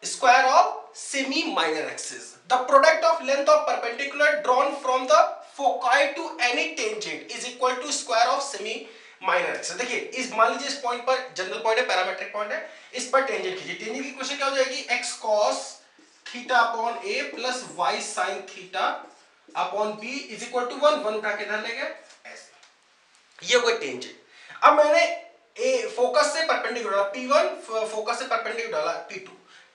square of semi minor axis. The product of length of perpendicular drawn from the foci to any tangent is equal to square of semi minor axis. देखिए इस मान लीजिए इस पॉइंट पर जनरल पॉइंट है, पैरामेट्रिक पॉइंट है, इस पर टेंजेंट खींचिए। टेंजेंट की इक्वेशन क्या हो जाएगी, x cos theta upon a plus y sin theta upon b is equal to 1 उठा के इधर ले गए ऐसे, ये कोई टेंजेंट। अब मैंने ए फोकस से परपेंडिकुलर P1 फोकस से परपेंडिकुलर डाला P2,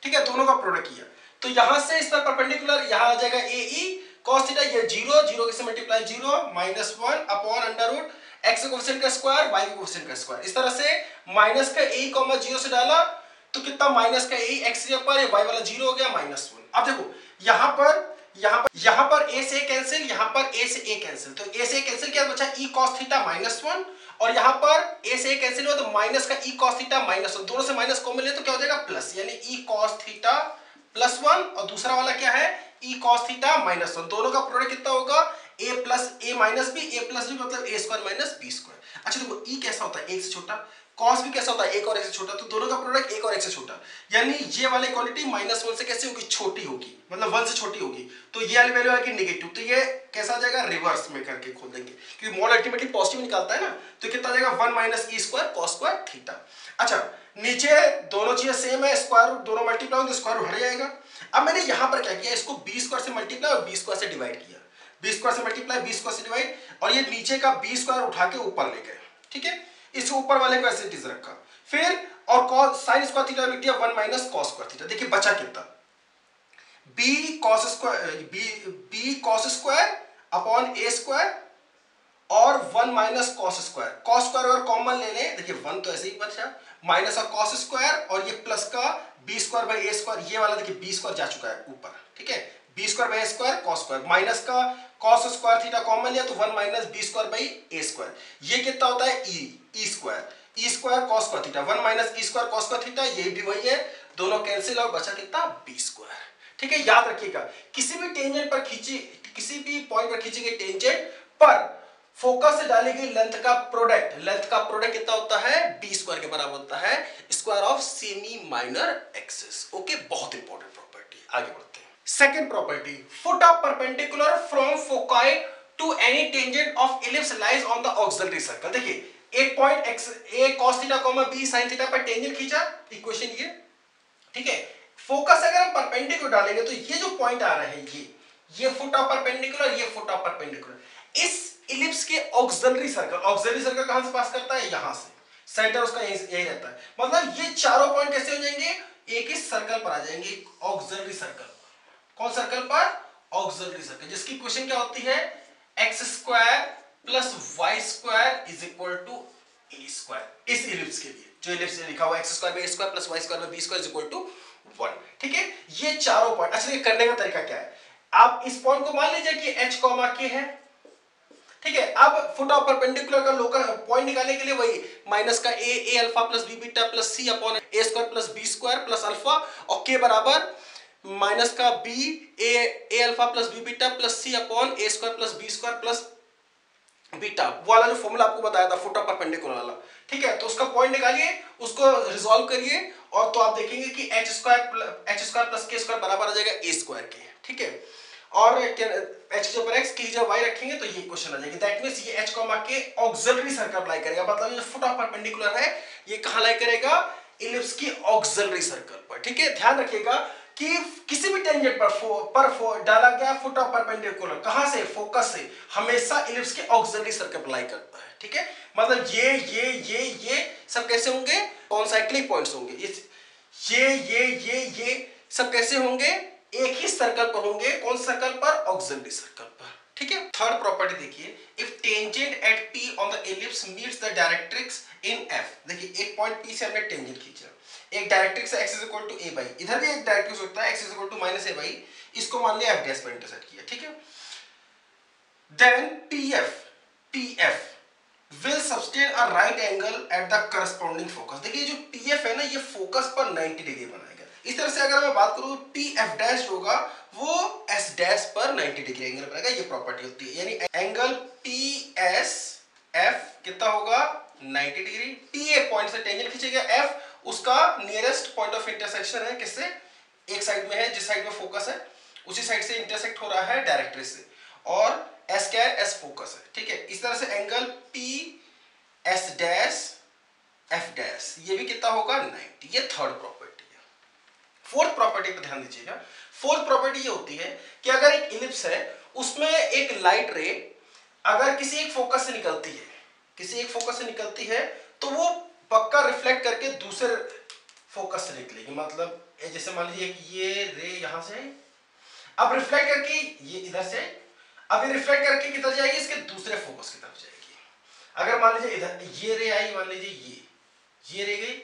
ठीक है, दोनों का प्रोडक्ट किया तो यहां से इस पर परपेंडिकुलर यहां आ जाएगा AE cos थीटा, ये 0 से multiply 0 minus 1 upon under root x के कोएफिशिएंट का स्क्वायर y के कोएफिशिएंट का स्क्वायर। इस तरह से माइनस का AE 0 से डाला तो कितना माइनस का AE x के ऊपर y वाला 0 हो गया माइनस 1। अब देखो यहां पर a से a कैंसिल, यहां पर a से a कैंसिल, तो a से a कैंसिल किया बचा e cos थीटा माइनस 1 और यहां पर a से a कैंसिल हुआ तो माइनस का e cos थीटा माइनस 1, दोनों से माइनस कॉमन ले तो क्या हो जाएगा प्लस, यानी e cos थीटा प्लस 1 और दूसरा वाला क्या है e cos थीटा माइनस 1, दोनों का प्रोडक्ट कितना होगा a plus a minus b, a plus b मतलब a square minus b square. अच्छा देखो e कैसा होता है, एक से छोटा, कॉस भी कैसा होता है, एक और एक से छोटा, तो दोनों का प्रोडक्ट एक और एक से छोटा, यानी ये वाली इक्वालिटी -1 से कैसे होगी, छोटी होगी, मतलब 1 से छोटी होगी, तो ये वाली वैल्यू आएगी नेगेटिव, तो ये कैसा आ जाएगा, रिवर्स में करके खोल देंगे, क्योंकि मॉड अल्टीमेटली पॉजिटिव निकालता है ना, तो कितना आ जाएगा 1 - e square cos square theta. अच्छा, नीचे दोनों चीजें सेम है, स्क्वायर रूट दोनों मल्टीप्लाई तो स्क्वायर रूट हट जाएगा। अब मैंने यहां पर क्या किया, इसको b स्क्वायर से मल्टीप्लाई और b स्क्वायर से डिवाइड किया, b स्क्वायर से मल्टीप्लाई b स्क्वायर से डिवाइड, और ये नीचे का b स्क्वायर उठा के ऊपर ले गए, ठीक है, इसको ऊपर वाले को ऐसे इज रखा, फिर और cos sin स्क्वायर थीटा लिख दिया 1 - cos स्क्वायर थीटा। देखिए बचा कितना, b cos square upon a square और 1 - cos स्क्वायर, cos स्क्वायर अगर कॉमन ले लें, देखिए 1 तो ऐसे ही बचा, माइनस और cos स्क्वायर और ये प्लस का b square by a square, ये वाला देखिए b स्क्वायर जा चुका है ऊपर, ठीक है, b square by a square cos square, minus का cos स्क्वायर थीटा कॉमन लिया तो 1 - b square by a square, ये कितना होता है e square cos square theta, 1 - e square cos square theta, ये भी वही है, दोनों कैंसिल और बचा कितना b स्क्वायर, ठीक है। याद रखिएगा किसी भी टेंजेंट पर खींची, किसी भी पॉइंट पर खींची गई टेंजेंट पर फोकस से डाली गई लेंथ का प्रोडक्ट कितना होता है, b स्क्वायर के बराबर होता है, square of semi minor axis. Okay, बहुत इंपॉर्टेंट प्रॉपर्टी, आगे बढ़ते हैं। Second property, foot of perpendicular from foci to any tangent of ellipse lies on the auxiliary circle. देखिए एक point x a cos theta b sin theta पर tangent खींचा, equation ये, ठीक है, फोकस अगर हम परपेंडिकुलर डालेंगे तो ये जो पॉइंट आ रहा है ये फुट ऑफ परपेंडिकुलर, ये फुट ऑफ परपेंडिकुलर, इस इलिप्स के ऑक्सिलरी सर्कल कहां से पास करता है, यहां से, सेंटर उसका यही रहता है, मतलब ये चारों पॉइंट कैसे हो जाएंगे, एक ही सर्कल पर आ जाएंगे, ऑक्सिलरी सर्कल। कौन सर्कल पर, ऑक्सिलरी सर्कल, जिसकी इक्वेशन क्या होती है, x square plus y square is equal to a square, इस इलिप्स के लिए जो इलिप्स में लिखा हुआ x स्क्वायर में a square plus y square में b square is equal to 1, ठीक है, ये चारों पॉइंट। अच्छा, ये करने का तरीका क्या है, आप इस पॉइंट को मान लीजिए कि h k है, ठीक है, अब फुट ऑफ परपेंडिकुलर का लोकल पॉइंट निकालने के लिए वही माइनस का a alpha plus b beta plus c upon a square plus b square plus alpha, और k बराबर माइनस का b a alpha plus b beta plus c upon a square plus b square plus beta, वाला जो formula आपको बताया था foot of perpendicular वाला, ठीक है, तो उसका पॉइंट निकालिए, उसको रिजॉल्व करिए, और तो आप देखेंगे कि h square plus k square बराबर आ जाएगा a स्क्वायर के, ठीक है, और h के ऊपर x की जगह y रखेंगे तो ये क्वेश्चन आ जाएगी। दैट मींस ये h के ऑक्सिलरी सर्कल अप्लाई करेगा, मतलब ये फुट ऑफ परपेंडिकुलर है, ये कहां लाई करेगा, इलिप्स की ऑक्सिलरी सर्कल पर, ठीक है। ध्यान रखिएगा कि किसी भी टेंजेंट पर डाला गया फुट ऑफ परपेंडिकुलर कहां से, फोकस से, हमेशा इलिप्स के ऑक्सिलरी सर्कल अप्लाई करता है, ठीक है, मतलब ये सब कैसे होंगे, कॉन्साइक्लिक पॉइंट्स होंगे, ये सब कैसे होंगे, एक ही सर्कल पर होंगे, कौन सर्कल पर, ऑक्सिलरी सर्कल पर, ठीक है। थर्ड प्रॉपर्टी देखिए, if tangent at P on the ellipse meets the directrix in F, देखिए एक पॉइंट P से हमने टेंजेंट खींचा, एक directrix x is equal to a by, इधर भी एक डायरेक्ट्रिक्स होता है x is equal to minus a by, इसको मान लिया f डैश पर इंटरसेक्ट किया, ठीक है, then PF will sustain a right angle at the corresponding focus। देखिए जो PF है ना, ये फोकस पर 90 डिग्री बनाएगा। इस तरह से अगर मैं बात करूं तो PF डैश होगा वो S डैश पर 90 डिग्री एंगल बनाएगा, ये प्रॉपर्टी होती है, यानी एंगल PSF कितना होगा, 90 डिग्री। P एक पॉइंट से टेंजेंट खींचेगा, F उसका नियरेस्ट पॉइंट ऑफ इंटरसेक्शन है, किससे, एक साइड में है, जिस साइड में फोकस है उसी साइड से इंटरसेक्ट हो रहा है डायरेक्ट्रिक्स से, और S क्या है, S फोकस है, ठीक है। इस तरह से angle PS dash F dash ये भी कितना होगा, 90, ये थर्ड प्रॉपर्टी है। फोर्थ प्रॉपर्टी पर ध्यान दीजिएगा, फोर्थ प्रॉपर्टी ये होती है कि अगर एक इलिप्स है उसमें एक लाइट रे अगर किसी एक फोकस से निकलती है तो वो पक्का रिफ्लेक्ट करके दूसरे फोकस से निकलेगी, मतलब जैसे मान लीजिए कि ये रे यहां से अब रिफ्लेक्ट करके ये इधर से, अब ये रिफ्लेक्ट करके किधर जाएगी, इसके दूसरे फोकस की तरफ जाएगी। अगर मान लीजिए इधर ये रे आई, मान लीजिए ये रे गई,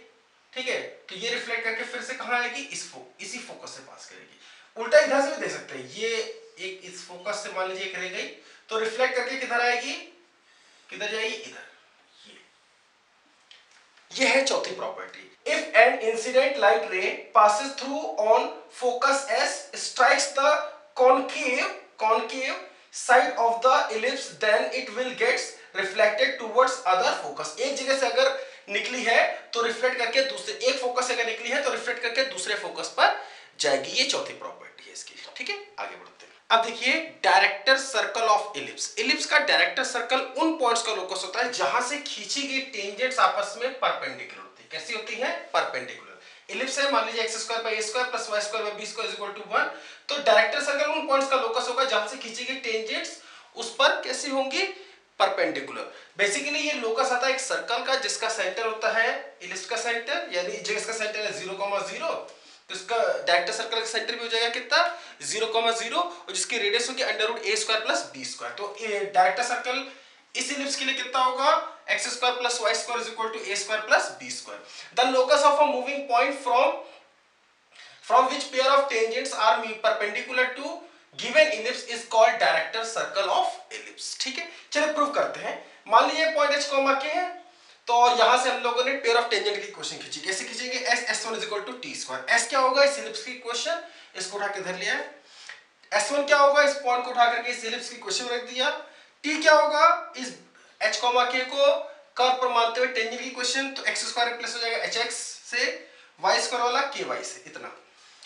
ठीक है, तो ये रिफ्लेक्ट करके फिर से कहां आएगी, इसी फोकस से पास करेगी। उल्टा इधर से भी दे सकते हैं, ये एक इस फोकस से मान लीजिए एक रे गई तो रिफ्लेक्ट करके किधर आएगी, किधर जाएगी, इधर। ये है चौथी property. If an incident light रे passes through on focus S strikes the concave side of the ellipse then it will gets reflected towards other focus। एक जगह से अगर निकली है तो रिफ्लेक्ट करके दूसरे, एक फोकस अगर निकली है तो रिफ्लेक्ट करके दूसरे फोकस पर जाएगी। ये चौथी प्रॉपर्टी है इसकी। ठीक है, आगे बढ़ते हैं। अब देखिए director circle of ellipse. Ellipse का डायरेक्टर सर्कल उन पॉइंट्स का लोकस होता है जहां से खींची गई टेंजेंट्स आपस में परपेंडिकुलर होती है। कैसी होती है? परपेंडिकुलर। इलिप्स है, मान लीजिए x square by a square plus y square by b square is equal to 1। तो डायरेक्टर सर्कल उन पॉइंट्स का लोकस होगा जहां से खींची गई टेंजेंट्स उस पर कैसी होंगी? परपेंडिकुलर। बेसिकली ये लोकस आता है एक सर्कल का जिसका सेंटर होता है इलिप्स का सेंटर, यानी जिसका सेंटर है 0,0, तो इसका डायरेक्टर सर्कल का सेंटर भी हो जाएगा कितना? 0,0, और जिसकी रेडियस होगी √a square plus b square. तो डायरेक्टर सर्कल इस इलिप्स के लिए कितना होगा? x square plus y square is equal to a square plus b square. The locus of a moving point from which pair of tangents are perpendicular to given ellipse is called director circle of ellipse. ठीक है, चलिए prove करते हैं। मान लीजिए point h comma के है, तो यहां से हम लोगों ने पेयर ऑफ टेंजेंट की इक्वेशन खींची। कैसे खींचेंगे? s1 is equal to t square. s क्या होगा? इस इलिप्स की इक्वेशन, इसको उठा के धर लिया है। s1 क्या होगा? इस पॉइंट को उठा करके इस इलिप्स की इक्वेशन रख दिया। t क्या होगा? इस h कॉमा k को कर्व पर मानते हुए टेंजेंट की इक्वेशन, तो x स्क्वायर रिप्लेस हो जाएगा hx से, y स्क्वायर वाला ky से, इतना।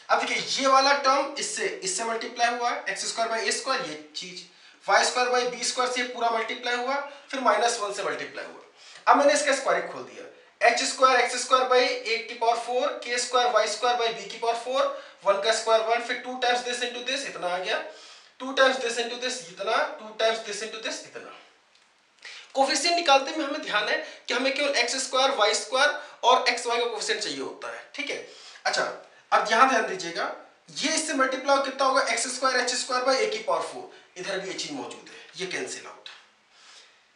अब देखिए ये वाला टर्म इससे मल्टीप्लाई हुआ है, x square by a square, ये चीज y square by b square से पूरा मल्टीप्लाई हुआ, फिर -1 से मल्टीप्लाई हुआ। अब मैंने इसका स्क्वायर खोल दिया, h square x square by a की power 4, k square y square by b की पावर 4, 1 का स्क्वायर 1, फिर 2 टाइम्स दिस इनटू दिस, इतना आ गया, 2 टाइम्स दिस इनटू दिस, इतना, 2 टाइम्स दिस इनटू दिस, इतना। कोफिशिएंट निकालते में हमें ध्यान है कि हमें केवल x स्क्वायर y स्क्वायर और xy का कोफिशिएंट चाहिए होता है। ठीक है, अच्छा अब यहां ध्यान दीजिएगा, ये इससे मल्टीप्लाई कितना होगा? x square h square by a की पावर 4, इधर भी ये चीज मौजूद है, ये कैंसिल आउट।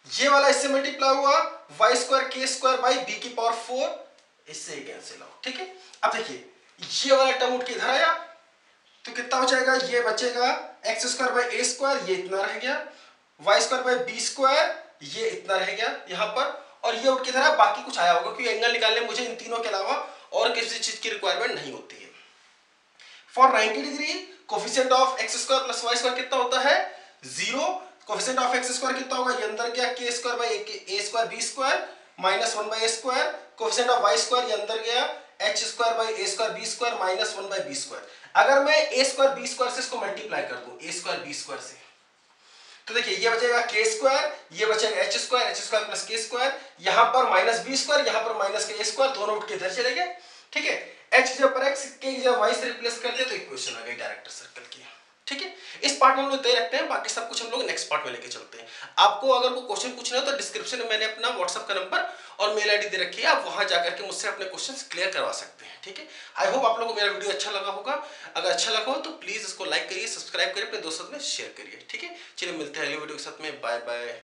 ये वाला इससे मल्टीप्लाई हुआ y square k square by b की पावर 4, इससे कैंसिल आउट। ठीक है, अब देखिए ये वाला टर्म उठ के इधर आया तो कितना हो जाएगा? ये बचेगा x square by a square, ये इतना रह गया, y square by b square, ये इतना रह गया यहां पर, और ये उठ के इधर बाकी कुछ आया होगा क्योंकि एंगल निकालने में मुझे इन तीनों के अलावा और किसी चीज की रिक्वायरमेंट नहीं होती है। For 90 degree coefficient of x square plus y square कितना होता है? 0। कोफिशिएंट ऑफ x स्क्वायर कितना होगा? ये अंदर गया k square by a square b square -1 by a square. Coefficient of y square ये अंदर गया h square by a square b square -1 by b square. अगर मैं a स्क्वायर b स्क्वायर से इसको मल्टीप्लाई कर दूं a स्क्वायर b स्क्वायर से, तो देखिए ये बचेगा k स्क्वायर, ये बचेगा h square plus k square, यहां पर -b स्क्वायर, यहां पर -k स्क्वायर, दोनों उठ के इधर चले गए। ठीक है, h की जगह पर x, k की जगह y से रिप्लेस कर दिया तो इक्वेशन आ गई डायरेक्टर सर्कल की। ठीक है, इस पार्ट में हम लोग तय रखते हैं, बाकी सब कुछ हम लोग नेक्स्ट पार्ट में लेके चलते हैं। आपको अगर कोई क्वेश्चन पूछना है तो डिस्क्रिप्शन में मैंने अपना व्हाट्सएप का नंबर और मेल आईडी दे रखी है, आप वहां जाकर के मुझसे अपने क्वेश्चंस क्लियर करवा सकते हैं। ठीक है, आई होप आप लोगों को मेरा वीडियो अच्छा लगा होगा। अगर अच्छा लगा हो तो प्लीज इसको लाइक करिए, सब्सक्राइब करिए, अपने दोस्तों में शेयर करिए। ठीक है, चलिए मिलते हैं अगले वीडियो के साथ में, बाय बाय।